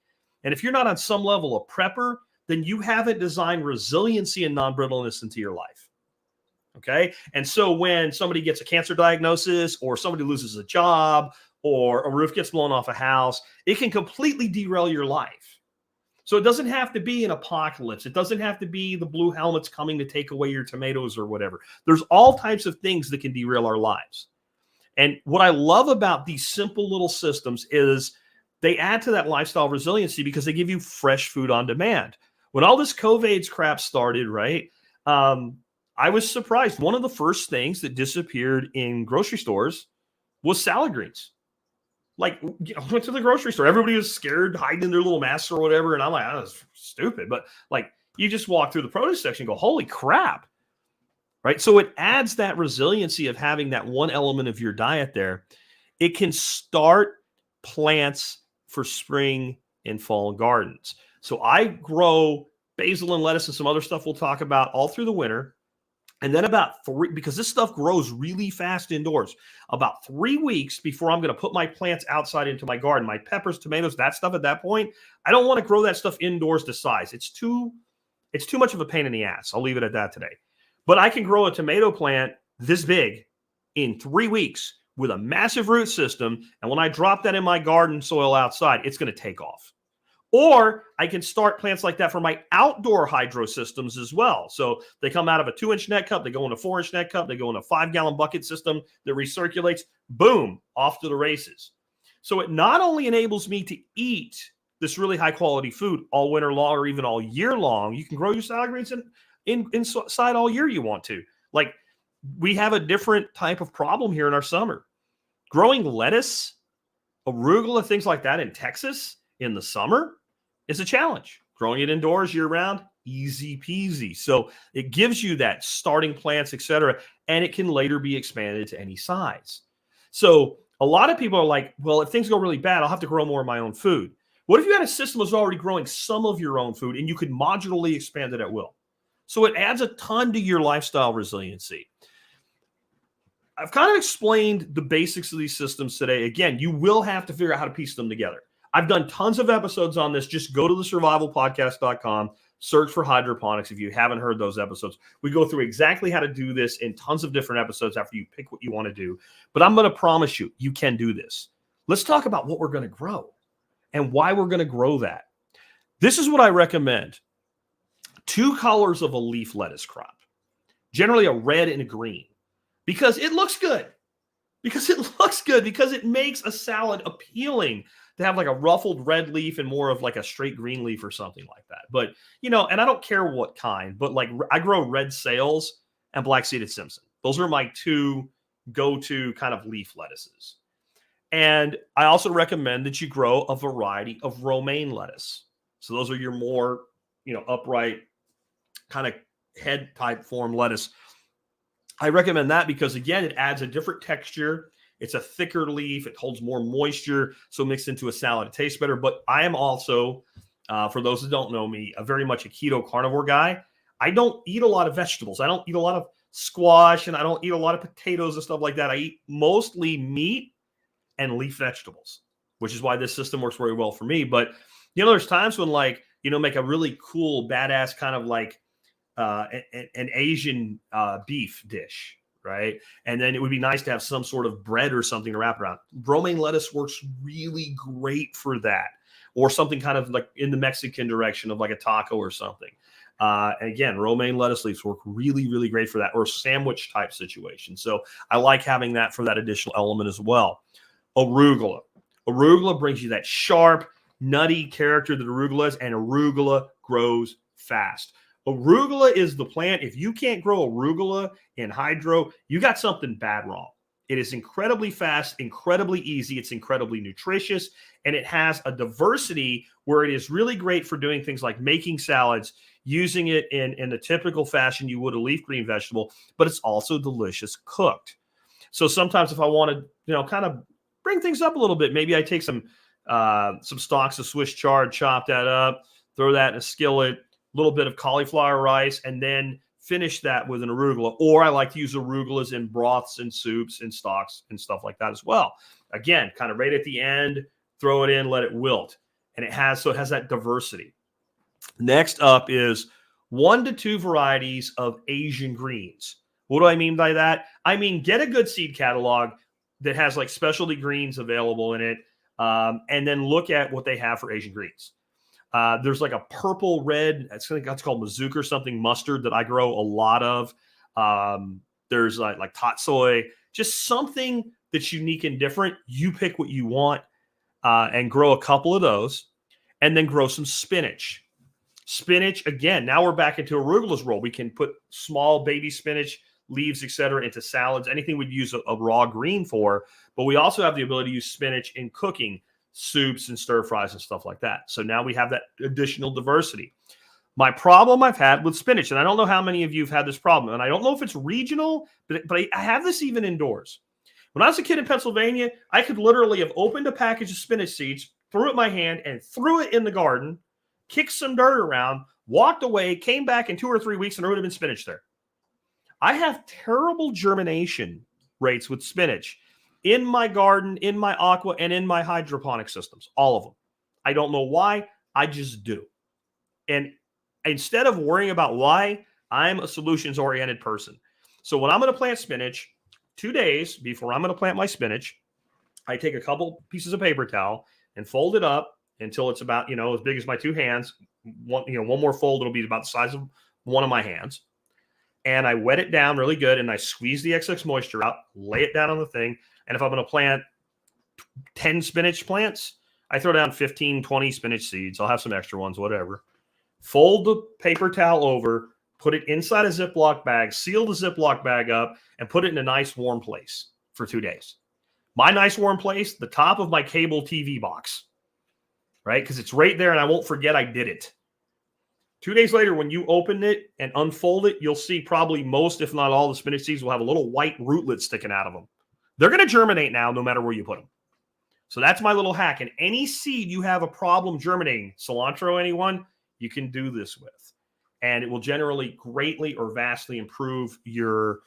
And if you're not on some level a prepper, then you haven't designed resiliency and non-brittleness into your life. Okay? And so when somebody gets a cancer diagnosis, or somebody loses a job, or a roof gets blown off a house, it can completely derail your life. So it doesn't have to be an apocalypse. It doesn't have to be the blue helmets coming to take away your tomatoes or whatever. There's all types of things that can derail our lives. And what I love about these simple little systems is they add to that lifestyle resiliency because they give you fresh food on demand. When all this COVID's crap started, right, I was surprised. One of the first things that disappeared in grocery stores was salad greens. Like, I went to the grocery store. Everybody was scared, hiding in their little masks or whatever. And I'm like, oh, that's stupid. But like, you just walk through the produce section and go, holy crap. Right. So it adds that resiliency of having that one element of your diet there. It can start plants for spring and fall gardens. So I grow basil and lettuce and some other stuff we'll talk about all through the winter. And then because this stuff grows really fast indoors, about 3 weeks before I'm going to put my plants outside into my garden, my peppers, tomatoes, that stuff at that point, I don't want to grow that stuff indoors to size. It's too much of a pain in the ass. I'll leave it at that today. But I can grow a tomato plant this big in 3 weeks with a massive root system. And when I drop that in my garden soil outside, it's going to take off. Or I can start plants like that for my outdoor hydro systems as well. So they come out of a 2-inch net cup, they go in a 4-inch net cup, they go in a 5-gallon bucket system that recirculates, boom, off to the races. So it not only enables me to eat this really high quality food all winter long or even all year long, you can grow your salad greens inside all year you want to. Like, we have a different type of problem here in our summer. Growing lettuce, arugula, things like that in Texas in the summer is a challenge. Growing it indoors year round, easy peasy. So it gives you that starting plants, etc., and it can later be expanded to any size. So a lot of people are like, well, if things go really bad, I'll have to grow more of my own food. What if you had a system that was already growing some of your own food and you could modularly expand it at will? So it adds a ton to your lifestyle resiliency. I've kind of explained the basics of these systems today. Again, you will have to figure out how to piece them together. I've done tons of episodes on this. Just go to thesurvivalpodcast.com, search for hydroponics if you haven't heard those episodes. We go through exactly how to do this in tons of different episodes after you pick what you want to do. But I'm going to promise you, you can do this. Let's talk about what we're going to grow and why we're going to grow that. This is what I recommend. 2 colors of a leaf lettuce crop, generally a red and a green, because it looks good. Because it makes a salad appealing to have like a ruffled red leaf and more of like a straight green leaf or something like that. But, and I don't care what kind, but like I grow red sales and black-seeded Simpson. Those are my 2 go-to kind of leaf lettuces. And I also recommend that you grow a variety of romaine lettuce. So those are your more, upright kind of head type form lettuce. I recommend that because, again, it adds a different texture. It's a thicker leaf. It holds more moisture. So mixed into a salad, it tastes better. But I am also, for those that don't know me, very much a keto carnivore guy. I don't eat a lot of vegetables. I don't eat a lot of squash, and I don't eat a lot of potatoes and stuff like that. I eat mostly meat and leaf vegetables, which is why this system works very well for me. But, there's times when make a really cool, badass kind of like an Asian beef dish, right? And then it would be nice to have some sort of bread or something to wrap around. Romaine lettuce works really great for that, or something kind of like in the Mexican direction of like a taco or something. And again, romaine lettuce leaves work really, really great for that, or sandwich type situation. So I like having that for that additional element as well. Arugula. Arugula brings you that sharp, nutty character that arugula is, and arugula grows fast. Arugula is the plant. If you can't grow arugula in hydro, you got something bad wrong. It is incredibly fast, incredibly easy. It's incredibly nutritious, and it has a diversity where it is really great for doing things like making salads, using it in the typical fashion you would a leaf green vegetable, but it's also delicious cooked. So sometimes if I want to, kind of bring things up a little bit, maybe I take some stalks of Swiss chard, chop that up, throw that in a skillet, a little bit of cauliflower rice, and then finish that with an arugula. Or I like to use arugulas in broths and soups and stocks and stuff like that as well. Again, kind of right at the end, throw it in, let it wilt. And it has that diversity. Next up is 1 to 2 varieties of Asian greens. What do I mean by that? I mean, get a good seed catalog that has like specialty greens available in it, and then look at what they have for Asian greens. There's like a purple red, I think that's called Mazuka or something, mustard that I grow a lot of. There's like tatsoi, just something that's unique and different. You pick what you want and grow a couple of those, and then grow some spinach. Spinach, again, now we're back into arugula's role. We can put small baby spinach, leaves, etc., into salads, anything we'd use a raw green for. But we also have the ability to use spinach in cooking, soups and stir fries and stuff like that. So now we have that additional diversity. My problem I've had with spinach, and I don't know how many of you have had this problem, and I don't know if it's regional, but I have this even indoors. When I was a kid in Pennsylvania, I could literally have opened a package of spinach seeds, threw it in my hand, and threw it in the garden, kicked some dirt around, walked away, came back in 2 or 3 weeks, and there would have been spinach there. I have terrible germination rates with spinach in my garden, in my aqua, and in my hydroponic systems, all of them. I don't know why, I just do. And instead of worrying about why, I'm a solutions-oriented person. So when I'm going to plant spinach, 2 days before I'm going to plant my spinach, I take a couple pieces of paper towel and fold it up until it's about, as big as my 2 hands. One more fold, it'll be about the size of one of my hands. And I wet it down really good, and I squeeze the excess moisture out, lay it down on the thing. And if I'm going to plant 10 spinach plants, I throw down 15, 20 spinach seeds. I'll have some extra ones, whatever. Fold the paper towel over, put it inside a Ziploc bag, seal the Ziploc bag up, and put it in a nice warm place for 2 days. My nice warm place, the top of my cable TV box, right? Because it's right there, and I won't forget I did it. 2 days later, when you open it and unfold it, you'll see probably most, if not all, the spinach seeds will have a little white rootlet sticking out of them. They're going to germinate now, no matter where you put them. So that's my little hack. And any seed you have a problem germinating, cilantro, anyone, you can do this with. And it will generally greatly or vastly improve your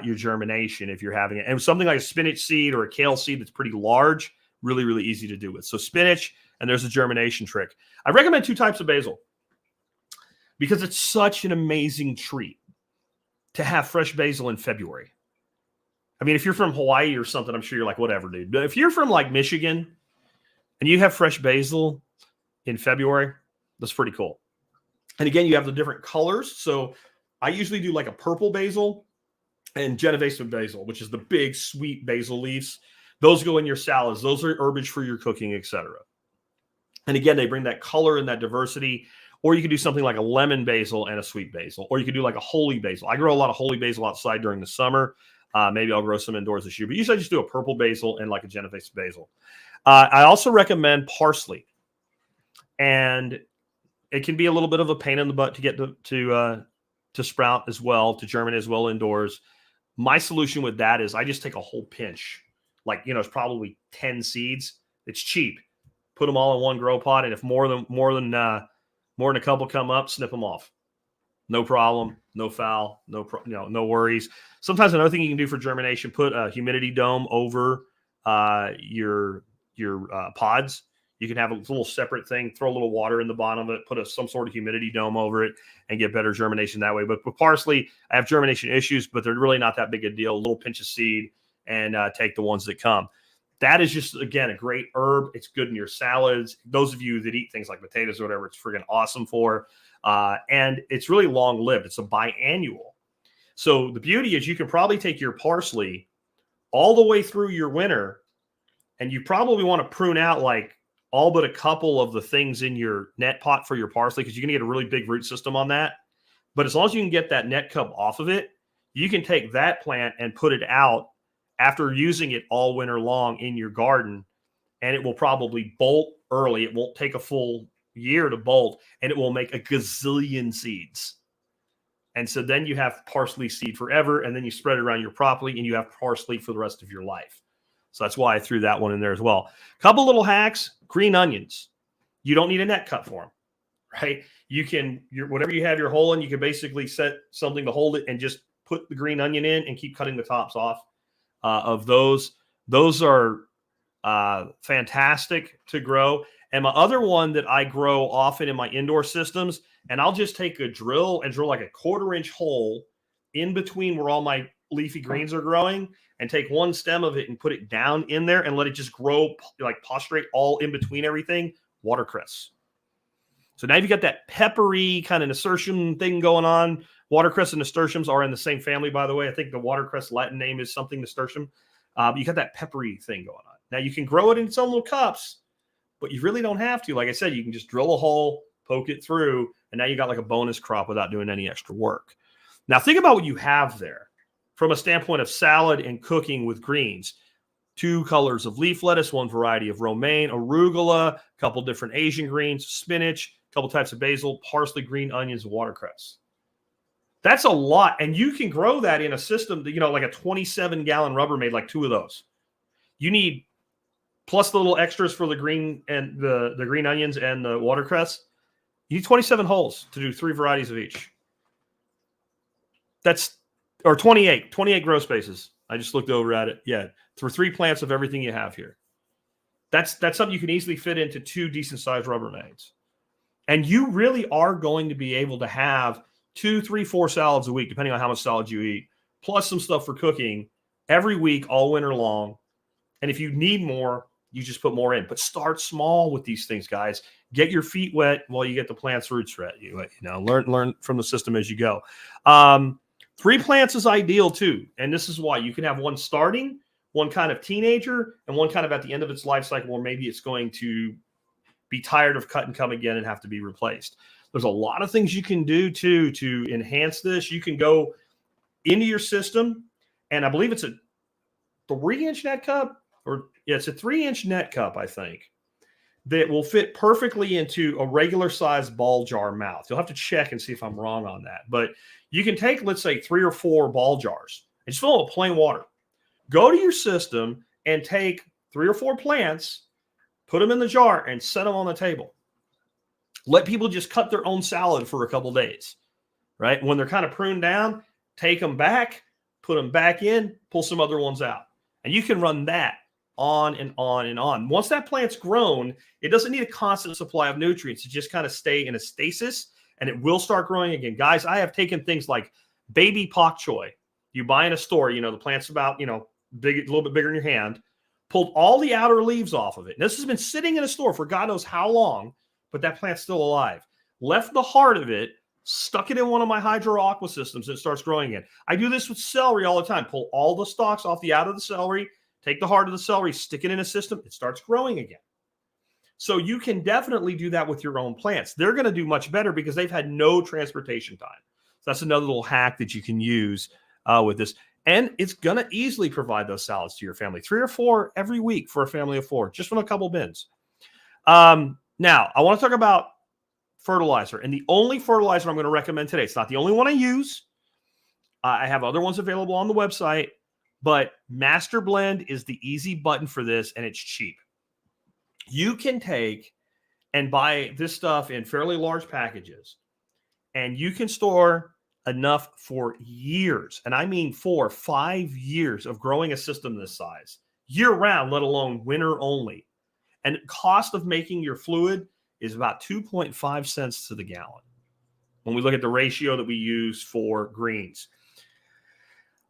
germination if you're having it. And something like a spinach seed or a kale seed that's pretty large, really, really easy to do with. So spinach, and there's a germination trick. I recommend 2 types of basil, because it's such an amazing treat to have fresh basil in February. I mean, if you're from Hawaii or something, I'm sure you're like, whatever, dude. But if you're from like Michigan and you have fresh basil in February, that's pretty cool. And again, you have the different colors. So I usually do like a purple basil and Genovese basil, which is the big sweet basil leaves. Those go in your salads. Those are herbage for your cooking, etc. And again, they bring that color and that diversity. Or you could do something like a lemon basil and a sweet basil. Or you could do like a holy basil. I grow a lot of holy basil outside during the summer. Maybe I'll grow some indoors this year. But usually I just do a purple basil and like a Genovese basil. I also recommend parsley. And it can be a little bit of a pain in the butt to get to sprout as well, to germinate as well indoors. My solution with that is I just take a whole pinch. Like, it's probably 10 seeds. It's cheap. Put them all in one grow pot. And if more than a couple come up, snip them off. No problem, no foul, no worries. Sometimes another thing you can do for germination, put a humidity dome over your pods. You can have a little separate thing, throw a little water in the bottom of it, put some sort of humidity dome over it, and get better germination that way. But with parsley, I have germination issues, but they're really not that big a deal. A little pinch of seed and take the ones that come. That is just, again, a great herb. It's good in your salads. Those of you that eat things like potatoes or whatever, it's friggin' awesome for. And it's really long-lived. It's a biannual. So the beauty is you can probably take your parsley all the way through your winter, and you probably want to prune out like all but a couple of the things in your net pot for your parsley, because you're going to get a really big root system on that. But as long as you can get that net cup off of it, you can take that plant and put it out after using it all winter long in your garden, and it will probably bolt early. It won't take a full year to bolt, and it will make a gazillion seeds. And so then you have parsley seed forever, and then you spread it around your property, and you have parsley for the rest of your life. So that's why I threw that one in there as well. Couple little hacks: green onions. You don't need a net cut for them, right? You can, whatever you have your hole in, you can basically set something to hold it and just put the green onion in and keep cutting the tops off of those. Those are fantastic to grow. And my other one that I grow often in my indoor systems, and I'll just take a drill and drill like a 1/4-inch hole in between where all my leafy greens are growing, and take one stem of it and put it down in there and let it just grow, like prostrate all in between everything. Watercress. So now you've got that peppery kind of nasturtium thing going on. Watercress and nasturtiums are in the same family, by the way. I think the watercress Latin name is something nasturtium. You got that peppery thing going on. Now you can grow it in its own little cups, but you really don't have to. Like I said, you can just drill a hole, poke it through, and now you got like a bonus crop without doing any extra work. Now think about what you have there from a standpoint of salad and cooking with greens. 2 colors of leaf lettuce, 1 variety of romaine, arugula, a couple different Asian greens, spinach, a couple types of basil, parsley, green onions, and watercress. That's a lot. And you can grow that in a system that, like a 27-gallon Rubbermaid, like 2 of those. You need, plus the little extras for the green and the green onions and the watercress, you need 27 holes to do 3 varieties of each. Or 28 grow spaces. I just looked over at it. Yeah, for 3 plants of everything you have here. That's something you can easily fit into 2 decent-sized Rubbermaids. And you really are going to be able to have 2, 3, 4 salads a week, depending on how much salad you eat, plus some stuff for cooking every week, all winter long. And if you need more, you just put more in. But start small with these things, guys. Get your feet wet while you get the plant's roots ready. Learn from the system as you go. 3 plants is ideal too. And this is why you can have one starting, one kind of teenager, and one kind of at the end of its life cycle, where maybe it's going to be tired of cut and come again and have to be replaced. There's a lot of things you can do too to enhance this. You can go into your system, and I believe it's a 3-inch net cup, it's a 3-inch net cup, I think, that will fit perfectly into a regular sized ball jar mouth. You'll have to check and see if I'm wrong on that. But you can take, let's say, 3 or 4 ball jars and just fill them with plain water. Go to your system and take 3 or 4 plants, put them in the jar, and set them on the table. Let people just cut their own salad for a couple days, right? When they're kind of pruned down, take them back, put them back in, pull some other ones out. And you can run that on and on and on. Once that plant's grown, it doesn't need a constant supply of nutrients to just kind of stay in a stasis, and it will start growing again. Guys, I have taken things like baby pak choi. You buy in a store, the plant's about, big, a little bit bigger in your hand, pulled all the outer leaves off of it. And this has been sitting in a store for God knows how long, but that plant's still alive. Left the heart of it, stuck it in one of my hydro aqua systems, and it starts growing again. I do this with celery all the time. Pull all the stalks off the out of the celery, take the heart of the celery, stick it in a system, it starts growing again. So you can definitely do that with your own plants. They're going to do much better because they've had no transportation time. So that's another little hack that you can use with this. And it's going to easily provide those salads to your family. 3 or 4 every week for a family of 4, just from a couple bins. Now, I want to talk about fertilizer. And the only fertilizer I'm going to recommend today, it's not the only one I use. I have other ones available on the website. But Master Blend is the easy button for this, and it's cheap. You can take and buy this stuff in fairly large packages, and you can store enough for years. And I mean 4 or 5 years of growing a system this size, year-round, let alone winter only. And cost of making your fluid is about 2.5 cents to the gallon when we look at the ratio that we use for greens.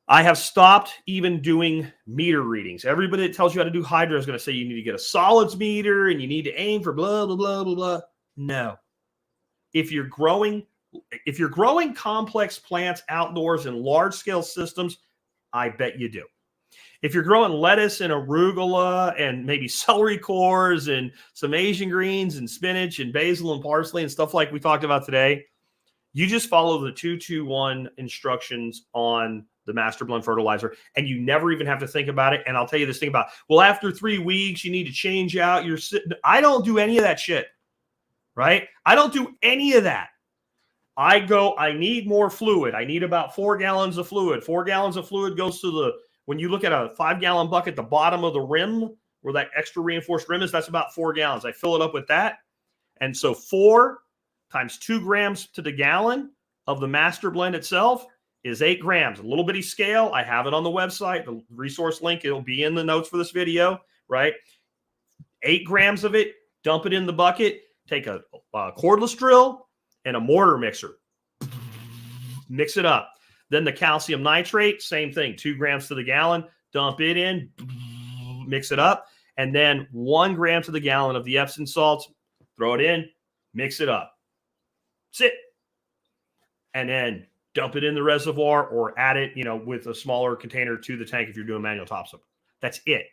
I have stopped even doing meter readings. Everybody that tells you how to do hydro is going to say you need to get a solids meter and you need to aim for blah, blah, blah, blah, blah. No. If you're growing complex plants outdoors in large scale systems, I bet you do. If you're growing lettuce and arugula and maybe celery cores and some Asian greens and spinach and basil and parsley and stuff like we talked about today, you just follow the 221 instructions on the Master Blend Fertilizer, and you never even have to think about it. And I'll tell you this thing about, well, after 3 weeks, you need to change out your... I don't do any of that shit, right? I don't do any of that. I need more fluid. I need about 4 gallons of fluid. 4 gallons of fluid goes to the... When you look at a 5-gallon bucket, the bottom of the rim, where that extra reinforced rim is, that's about 4 gallons. I fill it up with that. And so 4 times 2 grams to the gallon of the Master Blend itself is 8 grams. A little bitty scale. I have it on the website. The resource link, it'll be in the notes for this video, right? 8 grams of it, dump it in the bucket, take a cordless drill and a mortar mixer. Mix it up. Then the calcium nitrate, same thing, 2 grams to the gallon, dump it in, mix it up. And then 1 gram to the gallon of the Epsom salts, throw it in, mix it up. That's it. And then dump it in the reservoir or add it, with a smaller container to the tank if you're doing manual topsoil. That's it.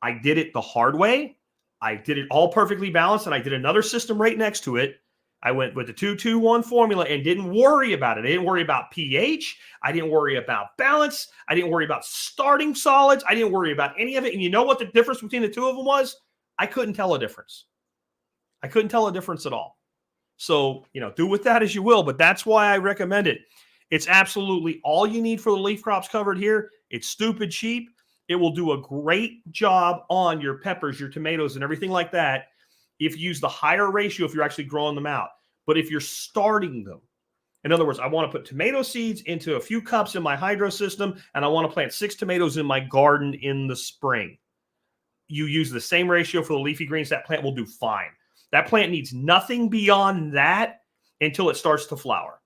I did it the hard way. I did it all perfectly balanced, and I did another system right next to it. I went with the 2-2-1 formula and didn't worry about it. I didn't worry about pH. I didn't worry about balance. I didn't worry about starting solids. I didn't worry about any of it. And you know what the difference between the two of them was? I couldn't tell a difference. I couldn't tell a difference at all. So, do with that as you will, but that's why I recommend it. It's absolutely all you need for the leaf crops covered here. It's stupid cheap. It will do a great job on your peppers, your tomatoes, and everything like that if you use the higher ratio if you're actually growing them out. But if you're starting them, in other words, I want to put tomato seeds into a few cups in my hydro system, and I want to plant 6 tomatoes in my garden in the spring. You use the same ratio for the leafy greens, that plant will do fine. That plant needs nothing beyond that until it starts to flower.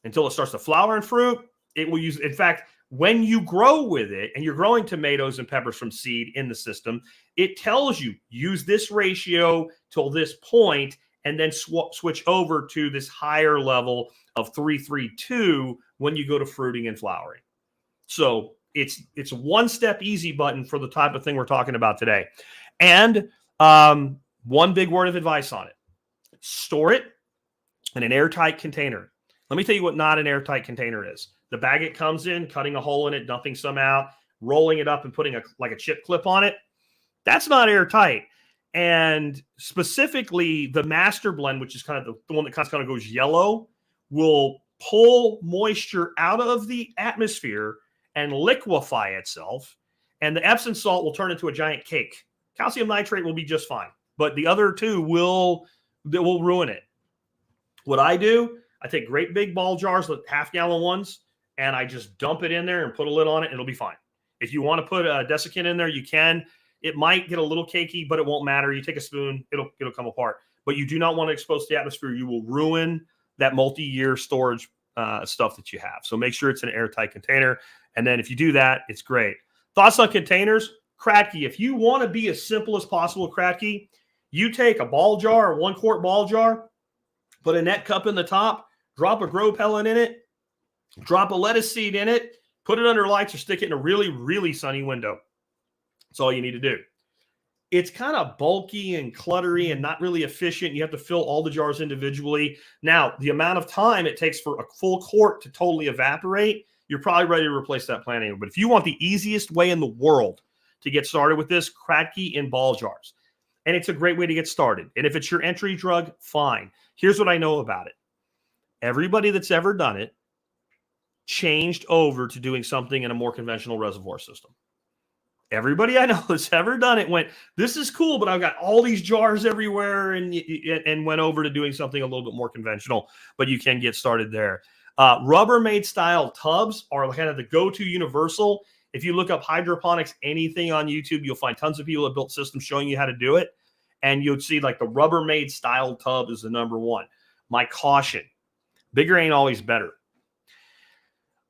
Until it starts to flower and fruit, it will use, in fact, when you grow with it and you're growing tomatoes and peppers from seed in the system, it tells you use this ratio till this point and then switch over to this higher level of 3-3-2 when you go to fruiting and flowering. So it's a one-step easy button for the type of thing we're talking about today. And one big word of advice on it: store it in an airtight container. Let me tell you what not an airtight container is. The bag it comes in, cutting a hole in it, dumping some out, rolling it up and putting a chip clip on it. That's not airtight. And specifically the Master Blend, which is kind of the one that kind of goes yellow, will pull moisture out of the atmosphere and liquefy itself. And the Epsom salt will turn into a giant cake. Calcium nitrate will be just fine, but the other two will ruin it. What I do, I take great big ball jars, like half-gallon ones, and I just dump it in there and put a lid on it, and it'll be fine. If you want to put a desiccant in there, you can. It might get a little cakey, but it won't matter. You take a spoon, it'll come apart. But you do not want to expose the atmosphere. You will ruin that multi-year storage stuff that you have. So make sure it's an airtight container. And then if you do that, it's great. Thoughts on containers? Kratky. If you want to be as simple as possible, Kratky, you take a ball jar, a 1-quart ball jar, put a net cup in the top, drop a grow pellet in it, drop a lettuce seed in it, put it under lights or stick it in a really, really sunny window. That's all you need to do. It's kind of bulky and cluttery and not really efficient. You have to fill all the jars individually. Now, the amount of time it takes for a full quart to totally evaporate, you're probably ready to replace that plant anyway. But if you want the easiest way in the world to get started with this, Kratky in ball jars. And it's a great way to get started. And if it's your entry drug, fine. Here's what I know about it. Everybody that's ever done it changed over to doing something in a more conventional reservoir system. Everybody I know that's ever done it went, this is cool, but I've got all these jars everywhere, and went over to doing something a little bit more conventional, but you can get started there. Rubbermaid style tubs are kind of the go-to universal. If you look up hydroponics, anything on YouTube, you'll find tons of people that built systems showing you how to do it. And you'll see like the Rubbermaid style tub is the number one. My caution: bigger ain't always better.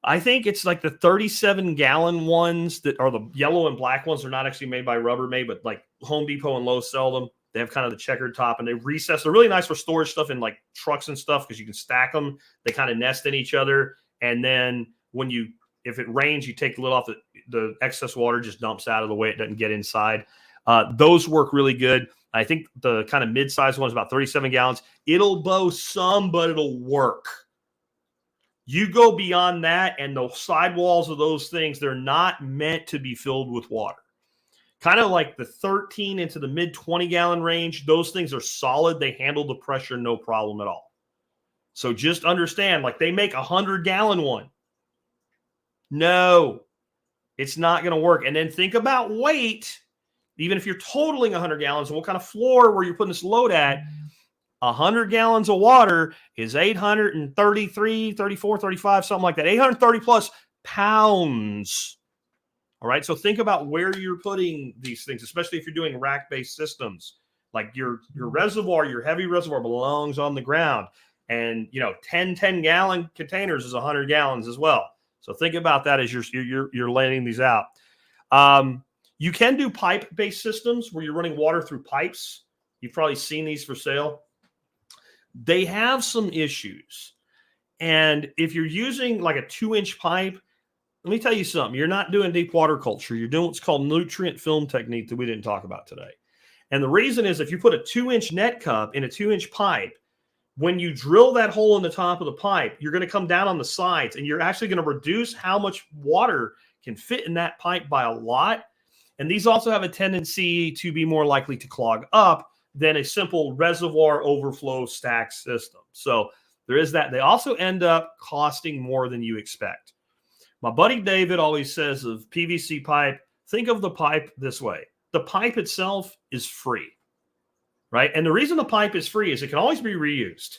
I think it's like the 37-gallon ones that are the yellow and black ones. They're not actually made by Rubbermaid, but like Home Depot and Lowe's sell them. They have kind of the checkered top, and they recess. They're really nice for storage stuff in like trucks and stuff because you can stack them. They kind of nest in each other, and then if it rains, you take the lid off, the excess water just dumps out of the way. It doesn't get inside. Those work really good. I think the kind of mid-sized one is about 37 gallons. It'll bow some, but it'll work. You go beyond that, and the sidewalls of those things, they're not meant to be filled with water. Kind of like the 13 into the mid 20-gallon range, those things are solid. They handle the pressure no problem at all. So just understand, like they make a 100-gallon one. No, it's not going to work. And then think about weight. Even if you're totaling 100 gallons, and what kind of floor where you're putting this load at, 100 gallons of water is 833, 34, 35, something like that. 830 plus pounds. All right. So think about where you're putting these things, especially if you're doing rack-based systems. Like your reservoir, your heavy reservoir belongs on the ground. And, 10-gallon containers is 100 gallons as well. So think about that as you're laying these out. You can do pipe-based systems where you're running water through pipes. You've probably seen these for sale. They have some issues. And if you're using like a 2-inch pipe, let me tell you something. You're not doing deep water culture. You're doing what's called nutrient film technique that we didn't talk about today. And the reason is if you put a 2-inch net cup in a 2-inch pipe, when you drill that hole in the top of the pipe, you're going to come down on the sides, and you're actually going to reduce how much water can fit in that pipe by a lot. And these also have a tendency to be more likely to clog up than a simple reservoir overflow stack system. So there is that. They also end up costing more than you expect. My buddy David always says of PVC pipe, think of the pipe this way. The pipe itself is free, right? And the reason the pipe is free is it can always be reused,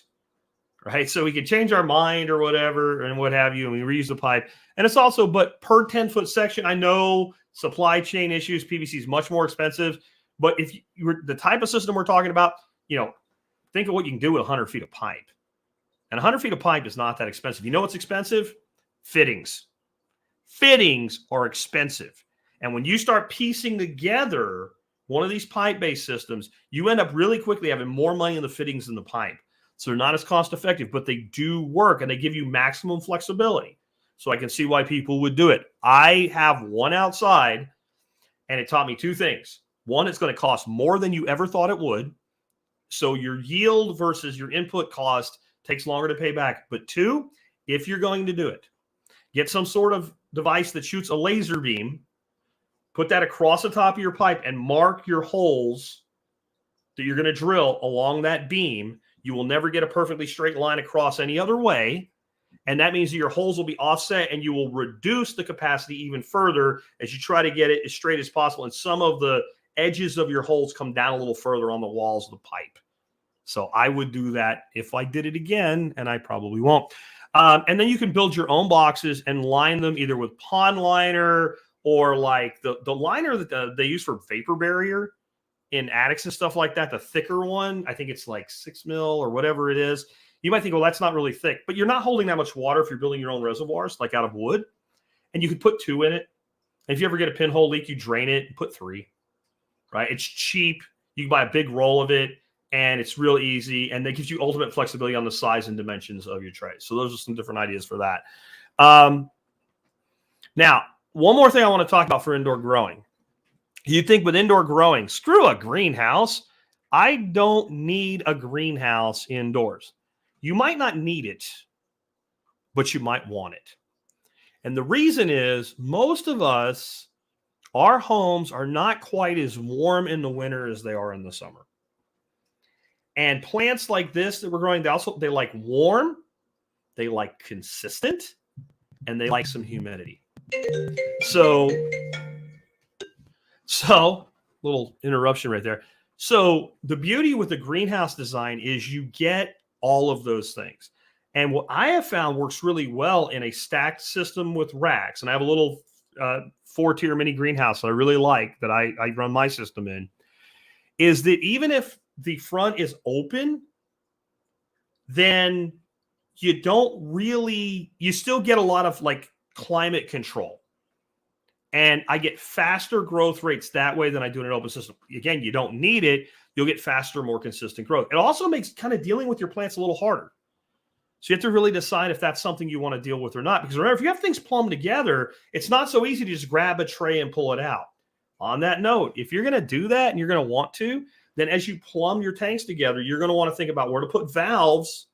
right? So we can change our mind or whatever and what have you, and we reuse the pipe. And it's also, but per 10-foot section, I know supply chain issues, PVC is much more expensive. But if you're the type of system we're talking about, think of what you can do with 100 feet of pipe. And 100 feet of pipe is not that expensive. You know what's expensive? Fittings. Fittings are expensive. And when you start piecing together one of these pipe-based systems, you end up really quickly having more money in the fittings than the pipe. So they're not as cost-effective, but they do work, and they give you maximum flexibility. So I can see why people would do it. I have one outside, and it taught me two things. One, it's going to cost more than you ever thought it would. So your yield versus your input cost takes longer to pay back. But two, if you're going to do it, get some sort of device that shoots a laser beam, put that across the top of your pipe and mark your holes that you're going to drill along that beam. You will never get a perfectly straight line across any other way. And that means that your holes will be offset, and you will reduce the capacity even further as you try to get it as straight as possible. And some of the edges of your holes come down a little further on the walls of the pipe. So I would do that if I did it again, and I probably won't. And then you can build your own boxes and line them either with pond liner or like the liner that they use for vapor barrier in attics and stuff like that, the thicker one. I think it's like 6 mil or whatever it is. You might think, well, that's not really thick, but you're not holding that much water if you're building your own reservoirs, like out of wood. And you could put 2 in it. And if you ever get a pinhole leak, you drain it and put 3. Right? It's cheap. You can buy a big roll of it, and it's real easy. And that gives you ultimate flexibility on the size and dimensions of your trays. So those are some different ideas for that. Now, one more thing I want to talk about for indoor growing. You think with indoor growing, screw a greenhouse. I don't need a greenhouse indoors. You might not need it, but you might want it. And the reason is most of us, our homes are not quite as warm in the winter as they are in the summer. And plants like this that we're growing, they like warm, they like consistent, and they like some humidity. So little interruption right there. So the beauty with the greenhouse design is you get all of those things. And what I have found works really well in a stacked system with racks, and I have a little 4-tier mini greenhouse that I really like that I run my system in, is that even if the front is open, then you still get a lot of like climate control. And I get faster growth rates that way than I do in an open system. Again, you don't need it. You'll get faster, more consistent growth. It also makes kind of dealing with your plants a little harder. So you have to really decide if that's something you want to deal with or not. Because remember, if you have things plumbed together, it's not so easy to just grab a tray and pull it out. On that note, if you're going to do that and you're going to want to, then as you plumb your tanks together, you're going to want to think about where to put valves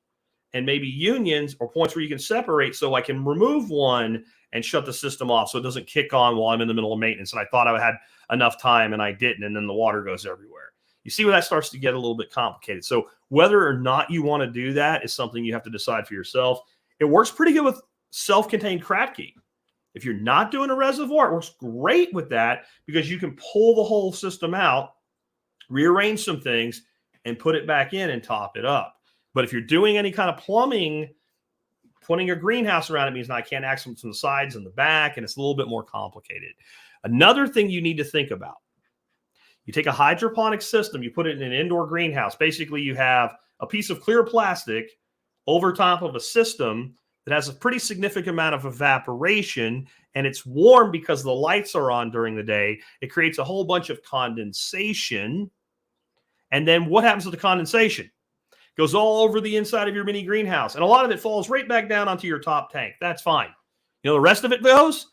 and maybe unions or points where you can separate so I can remove one and shut the system off so it doesn't kick on while I'm in the middle of maintenance. And I thought I had enough time and I didn't, and then the water goes everywhere. You see where that starts to get a little bit complicated. So whether or not you want to do that is something you have to decide for yourself. It works pretty good with self-contained Kratky. If you're not doing a reservoir, it works great with that because you can pull the whole system out, rearrange some things, and put it back in and top it up. But if you're doing any kind of plumbing, putting a greenhouse around it means now I can't access from the sides and the back, and it's a little bit more complicated. Another thing you need to think about, you take a hydroponic system, you put it in an indoor greenhouse. Basically, you have a piece of clear plastic over top of a system that has a pretty significant amount of evaporation, and it's warm because the lights are on during the day. It creates a whole bunch of condensation. And then what happens to the condensation? Goes all over the inside of your mini greenhouse. And a lot of it falls right back down onto your top tank. That's fine. You know, the rest of it goes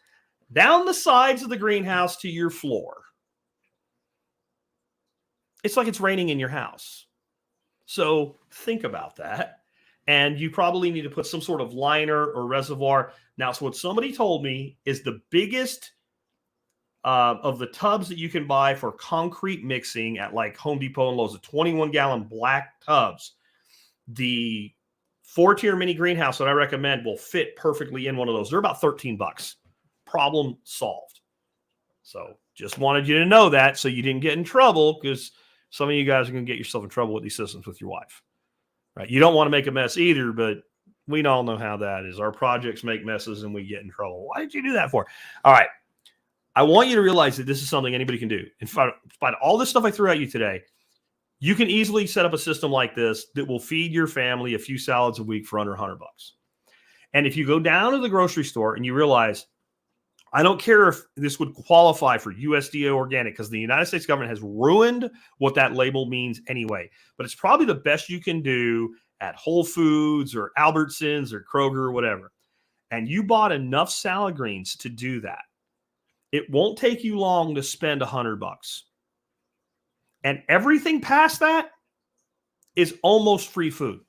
down the sides of the greenhouse to your floor. It's like it's raining in your house. So think about that. And you probably need to put some sort of liner or reservoir. Now, so what somebody told me is the biggest of the tubs that you can buy for concrete mixing at like Home Depot and Lowe's, the 21-gallon black tubs. The 4-tier mini greenhouse that I recommend will fit perfectly in one of those. They're about $13. Problem solved. So just wanted you to know that so you didn't get in trouble, because some of you guys are going to get yourself in trouble with these systems with your wife. Right? You don't want to make a mess either, but we all know how that is. Our projects make messes and we get in trouble. Why did you do that for? All right. I want you to realize that this is something anybody can do. In spite of all this stuff I threw at you today, you can easily set up a system like this that will feed your family a few salads a week for under $100. And if you go down to the grocery store and you realize, I don't care if this would qualify for USDA organic, because the United States government has ruined what that label means anyway. But it's probably the best you can do at Whole Foods or Albertsons or Kroger or whatever. And you bought enough salad greens to do that. It won't take you long to spend $100. And everything past that is almost free food.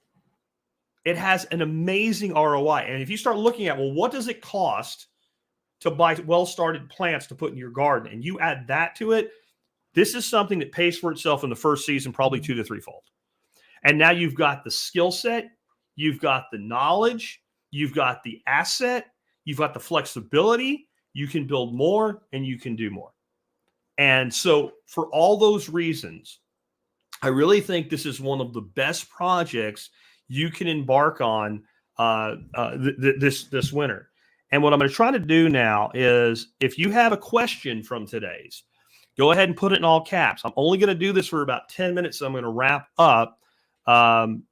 It has an amazing ROI. And if you start looking at, well, what does it cost to buy well-started plants to put in your garden, and you add that to it, this is something that pays for itself in the first season, probably 2 to 3-fold. And now you've got the skill set, you've got the knowledge, you've got the asset, you've got the flexibility, you can build more and you can do more. And so for all those reasons, I really think this is one of the best projects you can embark on this winter. And what I'm going to try to do now is, if you have a question from today's, go ahead and put it in all caps. I'm only going to do this for about 10 minutes. So I'm going to wrap up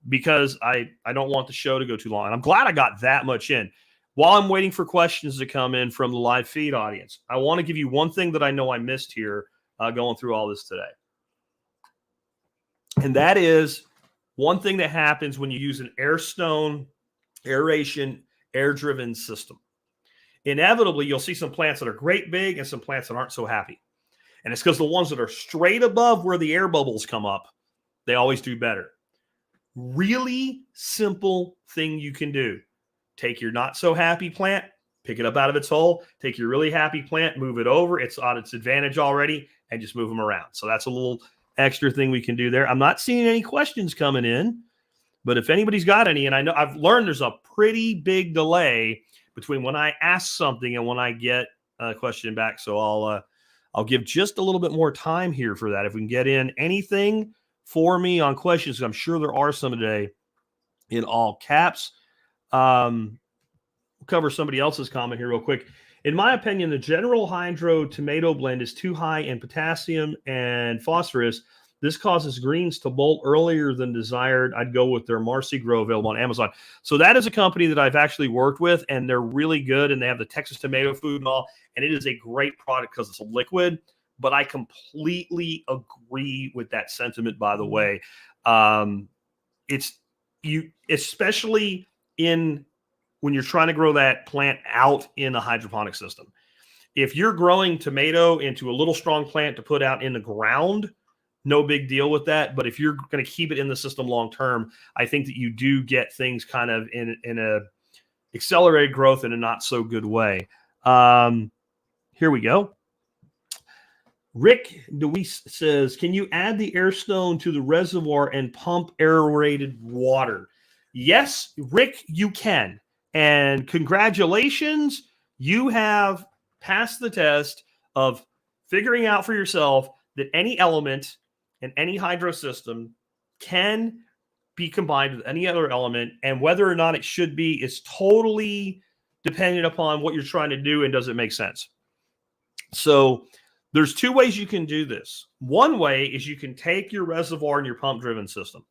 because I don't want the show to go too long. And I'm glad I got that much in. While I'm waiting for questions to come in from the live feed audience, I want to give you one thing that I know I missed here going through all this today. And that is one thing that happens when you use an air stone, aeration, air-driven system. Inevitably, you'll see some plants that are great big and some plants that aren't so happy. And it's because the ones that are straight above where the air bubbles come up, they always do better. Really simple thing you can do. Take your not so happy plant, pick it up out of its hole, take your really happy plant, move it over. It's on its advantage already, and just move them around. So that's a little extra thing we can do there. I'm not seeing any questions coming in, but if anybody's got any, and I know I've learned there's a pretty big delay between when I ask something and when I get a question back. So I'll give just a little bit more time here for that. If we can get in anything for me on questions, I'm sure there are some today in all caps. We'll cover somebody else's comment here real quick. In my opinion, the General Hydro tomato blend is too high in potassium and phosphorus This causes greens to bolt earlier than desired. I'd go with their Marcy Grow, available on Amazon. So that is a company that I've actually worked with, and they're really good, and they have the Texas tomato food and all, and it is a great product because it's a liquid. But I completely agree with that sentiment, by the way. It's you, especially when you're trying to grow that plant out in a hydroponic system. If you're growing tomato into a little strong plant to put out in the ground, no big deal with that. But if you're going to keep it in the system long term, I think that you do get things kind of in a accelerated growth in a not so good way. Here we go. Rick DeWeese says, can you add the air stone to the reservoir and pump aerated water? Yes, Rick, you can. And congratulations, you have passed the test of figuring out for yourself that any element in any hydro system can be combined with any other element, and whether or not it should be is totally dependent upon what you're trying to do and does it make sense. So there's two ways you can do this. One way is you can take your reservoir and your pump-driven system,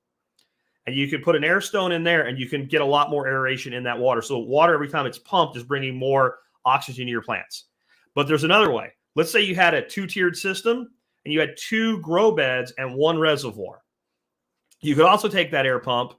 and you can put an air stone in there, and you can get a lot more aeration in that water. So water, every time it's pumped, is bringing more oxygen to your plants. But there's another way. Let's say you had a two-tiered system, and you had 2 grow beds and 1 reservoir. You could also take that air pump,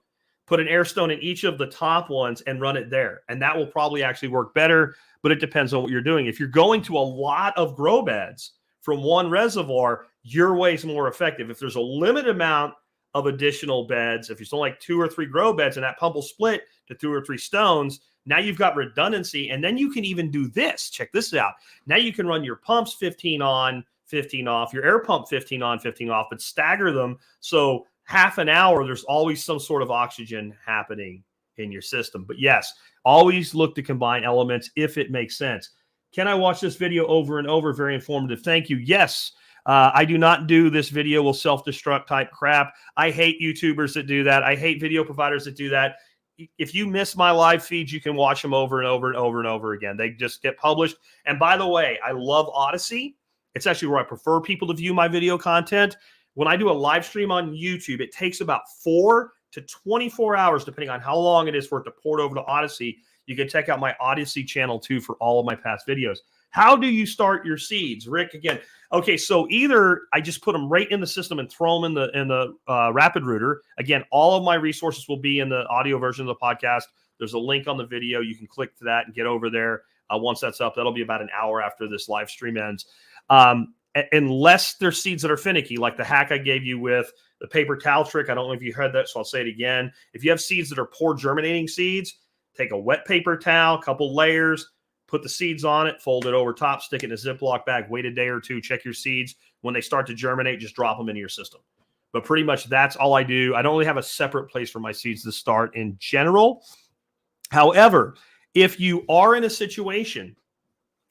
put an air stone in each of the top ones, and run it there. And that will probably actually work better, but it depends on what you're doing. If you're going to a lot of grow beds from 1 reservoir, your way is more effective. If there's a limited amount of additional beds, if it's only like 2 or 3 grow beds and that pump will split to 2 or 3 stones, now you've got redundancy. And then you can even do this. Check this out. Now you can run your pumps 15 on, 15 off, your air pump 15 on, 15 off, but stagger them. So half an hour, there's always some sort of oxygen happening in your system. But yes, always look to combine elements if it makes sense. Can I watch this video over and over? Very informative. Thank you. Yes. I do not do this video will self-destruct type crap. I hate YouTubers that do that. I hate video providers that do that. If you miss my live feeds, you can watch them over and over and over and over again. They just get published. And by the way, I love Odyssey. It's actually where I prefer people to view my video content. When I do a live stream on YouTube, it takes about 4 to 24 hours, depending on how long it is for it to port over to Odyssey. You can check out my Odyssey channel too for all of my past videos. How do you start your seeds, Rick? Again, okay, so either I just put them right in the system and throw them in the Rapid Rooter. Again, all of my resources will be in the audio version of the podcast. There's a link on the video. You can click to that and get over there. Once that's up, that'll be about an hour after this live stream ends. Unless there's seeds that are finicky, like the hack I gave you with the paper towel trick. I don't know if you heard that, so I'll say it again. If you have seeds that are poor germinating seeds, take a wet paper towel, couple layers, put the seeds on it, fold it over top, stick it in a Ziploc bag, wait a day or two, check your seeds. When they start to germinate, just drop them into your system. But pretty much that's all I do. I don't really have a separate place for my seeds to start in general. However, if you are in a situation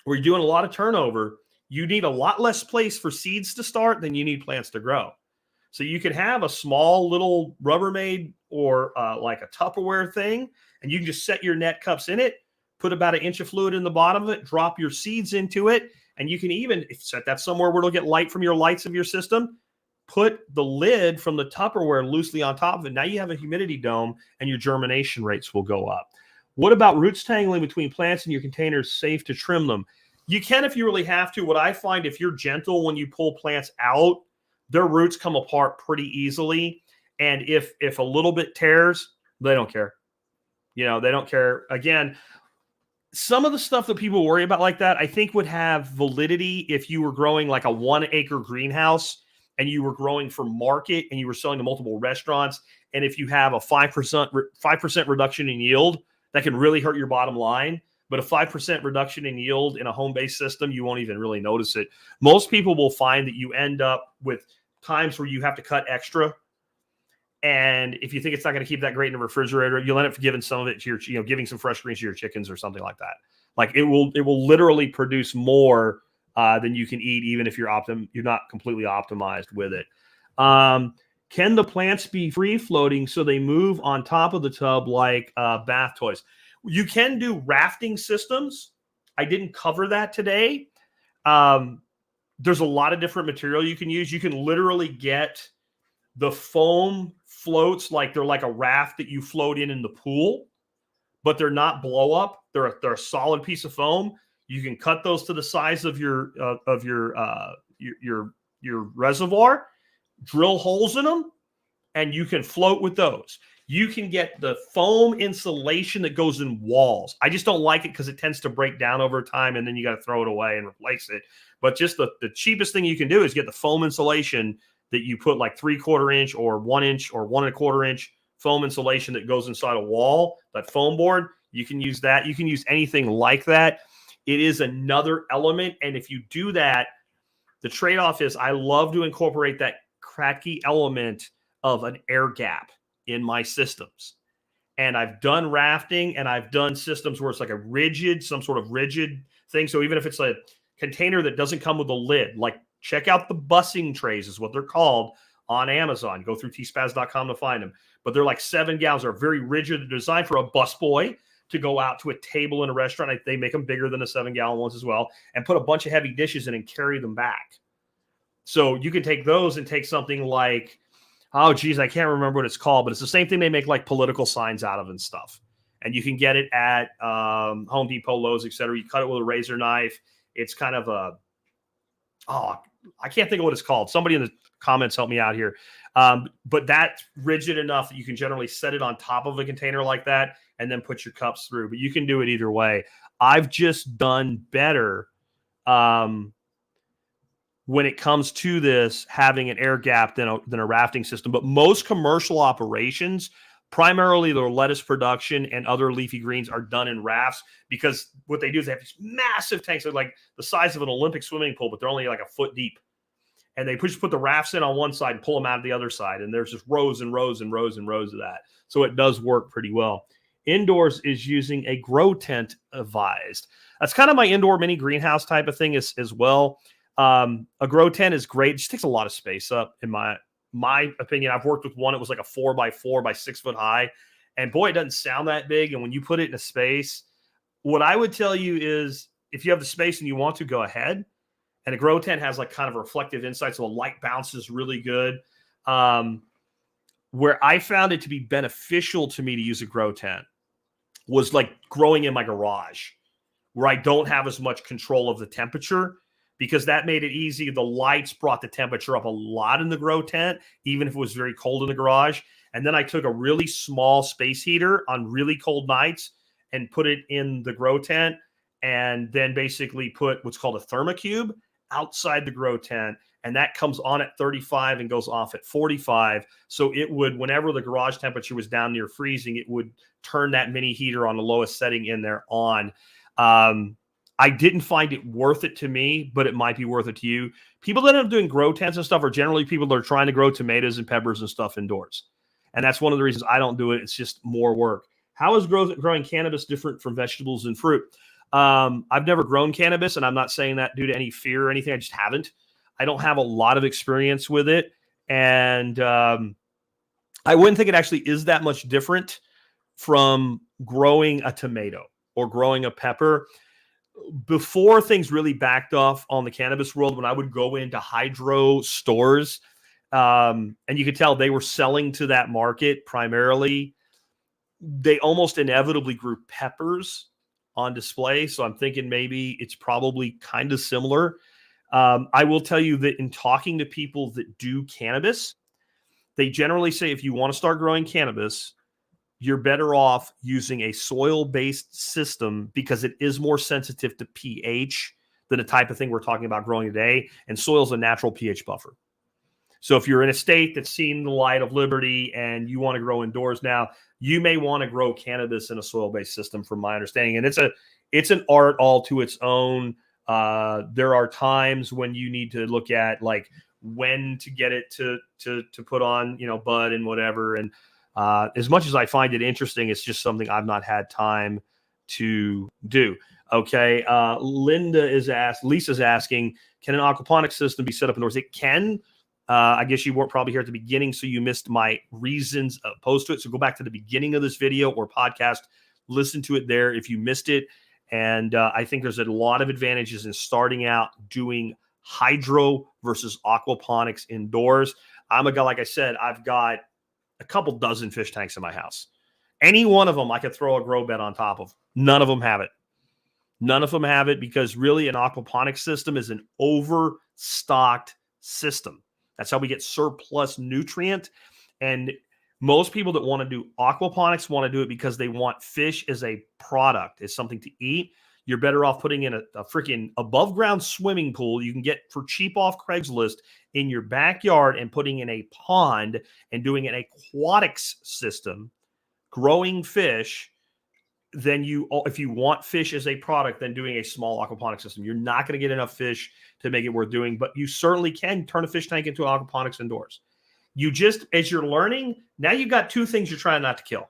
where you're doing a lot of turnover, you need a lot less place for seeds to start than you need plants to grow. So you can have a small little Rubbermaid or like a Tupperware thing, and you can just set your net cups in it, put about 1 inch of fluid in the bottom of it, drop your seeds into it, and you can even set that somewhere where it'll get light from your lights of your system. Put the lid from the Tupperware loosely on top of it. Now you have a humidity dome, and your germination rates will go up. What about roots tangling between plants in your containers? Safe to trim them? You can if you really have to. What I find, if you're gentle when you pull plants out, their roots come apart pretty easily. And if a little bit tears, they don't care. You know, they don't care. Again, some of the stuff that people worry about like that, I think would have validity if you were growing like a 1 acre greenhouse and you were growing for market and you were selling to multiple restaurants. And if you have a 5% reduction in yield, that can really hurt your bottom line. But a 5% reduction in yield in a home-based system, you won't even really notice it. Most people will find that you end up with times where you have to cut extra. And if you think it's not going to keep that great in the refrigerator, you'll end up giving some of it to your, giving some fresh greens to your chickens or something like that. Like it will literally produce more than you can eat, even if you're not completely optimized with it. Can the plants be free floating so they move on top of the tub like bath toys? You can do rafting systems. I didn't cover that today. There's a lot of different material you can use. You can literally get The foam floats like they're like a raft that you float in the pool, but they're not blow up. They're a solid piece of foam. You can cut those to the size of your reservoir, drill holes in them, and you can float with those. You can get the foam insulation that goes in walls. I just don't like it because it tends to break down over time, and then you got to throw it away and replace it. But just the cheapest thing you can do is get the foam insulation that you put like 3/4 inch or 1 inch or 1 1/4 inch foam insulation that goes inside a wall, that foam board. You can use that. You can use anything like that. It is another element. And if you do that, the trade-off is I love to incorporate that Kratky element of an air gap in my systems. And I've done rafting and I've done systems where it's like some sort of rigid thing. So even if it's a container that doesn't come with a lid, like check out the bussing trays is what they're called on Amazon. Go through tspaz.com to find them. But they're like 7 gallons. They're very rigid. They're designed for a busboy to go out to a table in a restaurant. They make them bigger than the 7-gallon ones as well, and put a bunch of heavy dishes in and carry them back. So you can take those and take something like, oh, geez, I can't remember what it's called, but it's the same thing they make like political signs out of and stuff. And you can get it at Home Depot, Lowe's, etc. You cut it with a razor knife. It's kind of I can't think of what it's called. Somebody in the comments help me out here. But that's rigid enough that you can generally set it on top of a container like that and then put your cups through. But you can do it either way. I've just done better when it comes to this having an air gap than a rafting system. But most commercial operations, primarily their lettuce production and other leafy greens, are done in rafts, because what they do is they have these massive tanks. They're like the size of an Olympic swimming pool, but they're only like a foot deep. And they just put the rafts in on one side and pull them out of the other side. And there's just rows and rows and rows and rows of that. So it does work pretty well. Indoors is using a grow tent advised. That's kind of my indoor mini greenhouse type of thing as well. A grow tent is great. It just takes a lot of space up, in my opinion. I've worked with one. It was like a 4x4 by 6 foot high. And boy, it doesn't sound that big. And when you put it in a space, what I would tell you is if you have the space and you want to, go ahead. And a grow tent has like kind of a reflective inside, so the light bounces really good. Where I found it to be beneficial to me to use a grow tent was like growing in my garage, where I don't have as much control of the temperature, because that made it easy. The lights brought the temperature up a lot in the grow tent, even if it was very cold in the garage. And then I took a really small space heater on really cold nights and put it in the grow tent, and then basically put what's called a thermocube outside the grow tent, and that comes on at 35 and goes off at 45. So it would, whenever the garage temperature was down near freezing, it would turn that mini heater on the lowest setting in there on. I didn't find it worth it to me, but it might be worth it to you. People that end up doing grow tents and stuff are generally people that are trying to grow tomatoes and peppers and stuff indoors. And that's one of the reasons I don't do it. It's just more work. How is growing cannabis different from vegetables and fruit? I've never grown cannabis, and I'm not saying that due to any fear or anything. I just haven't. I don't have a lot of experience with it. And I wouldn't think it actually is that much different from growing a tomato or growing a pepper. Before things really backed off on the cannabis world, when I would go into hydro stores, and you could tell they were selling to that market primarily, they almost inevitably grew peppers on display. So I'm thinking maybe it's probably kind of similar. I will tell you that in talking to people that do cannabis, they generally say if you want to start growing cannabis, you're better off using a soil-based system, because it is more sensitive to pH than the type of thing we're talking about growing today. And soil is a natural pH buffer. So if you're in a state that's seen the light of liberty and you want to grow indoors now, you may want to grow cannabis in a soil-based system, from my understanding. And it's an art all to its own. There are times when you need to look at like when to get it to put on, bud and whatever. And as much as I find it interesting, it's just something I've not had time to do. Okay. Lisa's asking, can an aquaponics system be set up indoors? It can. I guess you weren't probably here at the beginning, so you missed my reasons opposed to it. So go back to the beginning of this video or podcast, listen to it there if you missed it. And I think there's a lot of advantages in starting out doing hydro versus aquaponics indoors. I'm a guy, like I said, I've got a couple dozen fish tanks in my house. Any one of them I could throw a grow bed on top of. None of them have it. None of them have it because really an aquaponics system is an overstocked system. That's how we get surplus nutrient. And most people that want to do aquaponics want to do it because they want fish as a product, as something to eat. You're better off putting in a freaking above ground swimming pool you can get for cheap off Craigslist in your backyard and putting in a pond and doing an aquatics system, growing fish. Then if you want fish as a product, then doing a small aquaponics system. You're not going to get enough fish to make it worth doing, but you certainly can turn a fish tank into aquaponics indoors. You just, as you're learning, now you've got two things you're trying not to kill,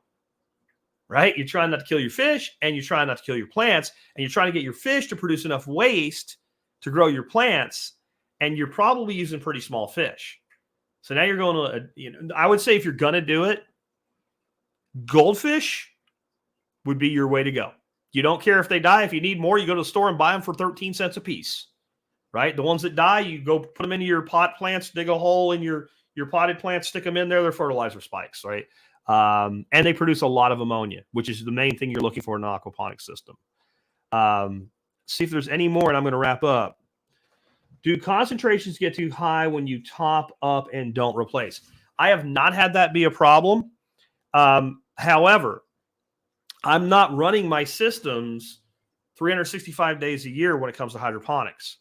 right? You're trying not to kill your fish and you're trying not to kill your plants, and you're trying to get your fish to produce enough waste to grow your plants, and you're probably using pretty small fish. So now you're going to, I would say if you're going to do it, goldfish would be your way to go. You don't care if they die. If you need more, you go to the store and buy them for 13 cents a piece, right? The ones that die, you go put them into your pot plants, dig a hole in your potted plants, stick them in there. They're fertilizer spikes, right? And they produce a lot of ammonia, which is the main thing you're looking for in an aquaponics system. See if there's any more, and I'm going to wrap up. Do concentrations get too high when you top up and don't replace? I have not had that be a problem. However, I'm not running my systems 365 days a year when it comes to hydroponics.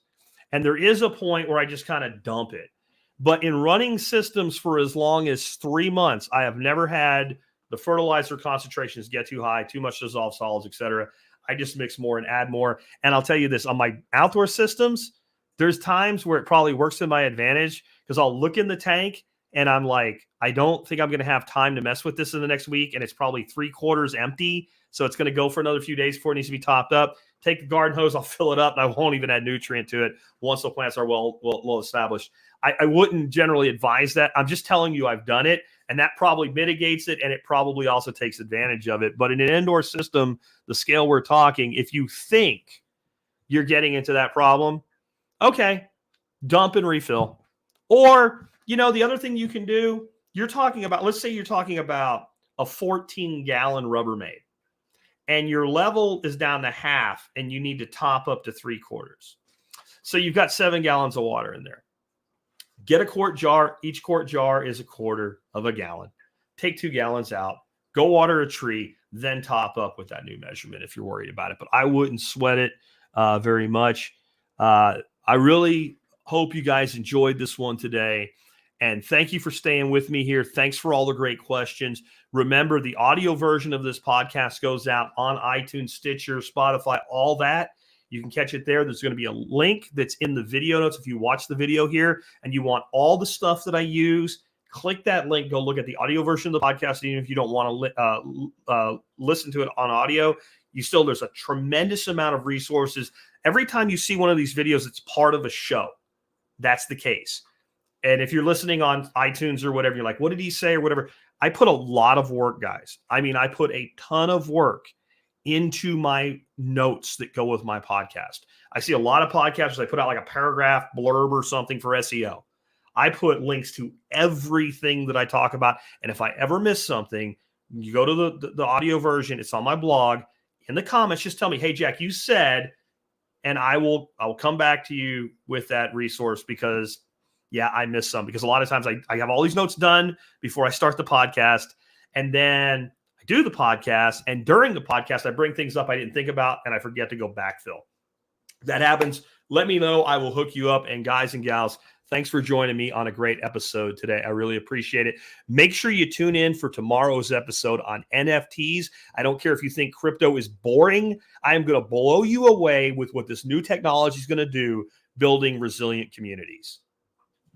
And there is a point where I just kind of dump it. But in running systems for as long as 3 months, I have never had the fertilizer concentrations get too high, too much dissolved solids, etc. I just mix more and add more. And I'll tell you this, on my outdoor systems, there's times where it probably works to my advantage because I'll look in the tank and I'm like, I don't think I'm going to have time to mess with this in the next week. And it's probably 3/4 empty. So it's going to go for another few days before it needs to be topped up. Take the garden hose, I'll fill it up, and I won't even add nutrient to it once the plants are well established. I wouldn't generally advise that. I'm just telling you I've done it, and that probably mitigates it, and it probably also takes advantage of it. But in an indoor system, the scale we're talking, if you think you're getting into that problem, okay, dump and refill. Or, the other thing you can do, let's say you're talking about a 14-gallon Rubbermaid, and your level is down to half, and you need to top up to 3/4. So you've got 7 gallons of water in there. Get a quart jar. Each quart jar is 1/4 of a gallon. Take 2 gallons out. Go water a tree. Then top up with that new measurement if you're worried about it. But I wouldn't sweat it very much. I really hope you guys enjoyed this one today. And thank you for staying with me here. Thanks for all the great questions. Remember, the audio version of this podcast goes out on iTunes, Stitcher, Spotify, all that. You can catch it there. There's going to be a link that's in the video notes. If you watch the video here and you want all the stuff that I use, click that link. Go look at the audio version of the podcast. Even if you don't want to listen to it on audio, there's a tremendous amount of resources. Every time you see one of these videos, it's part of a show. That's the case. And if you're listening on iTunes or whatever, you're like, what did he say or whatever? I put a lot of work, guys. I mean, I put a ton of work into my notes that go with my podcast. I see a lot of podcasters, they put out like a paragraph blurb or something for SEO. I put links to everything that I talk about. And if I ever miss something, you go to the audio version. It's on my blog. In the comments, just tell me, hey, Jack, you said, and I will come back to you with that resource because I missed some, because a lot of times I have all these notes done before I start the podcast, and then I do the podcast, and during the podcast, I bring things up I didn't think about, and I forget to go backfill. If that happens, let me know. I will hook you up. And guys and gals, thanks for joining me on a great episode today. I really appreciate it. Make sure you tune in for tomorrow's episode on NFTs. I don't care if you think crypto is boring. I am going to blow you away with what this new technology is going to do, building resilient communities.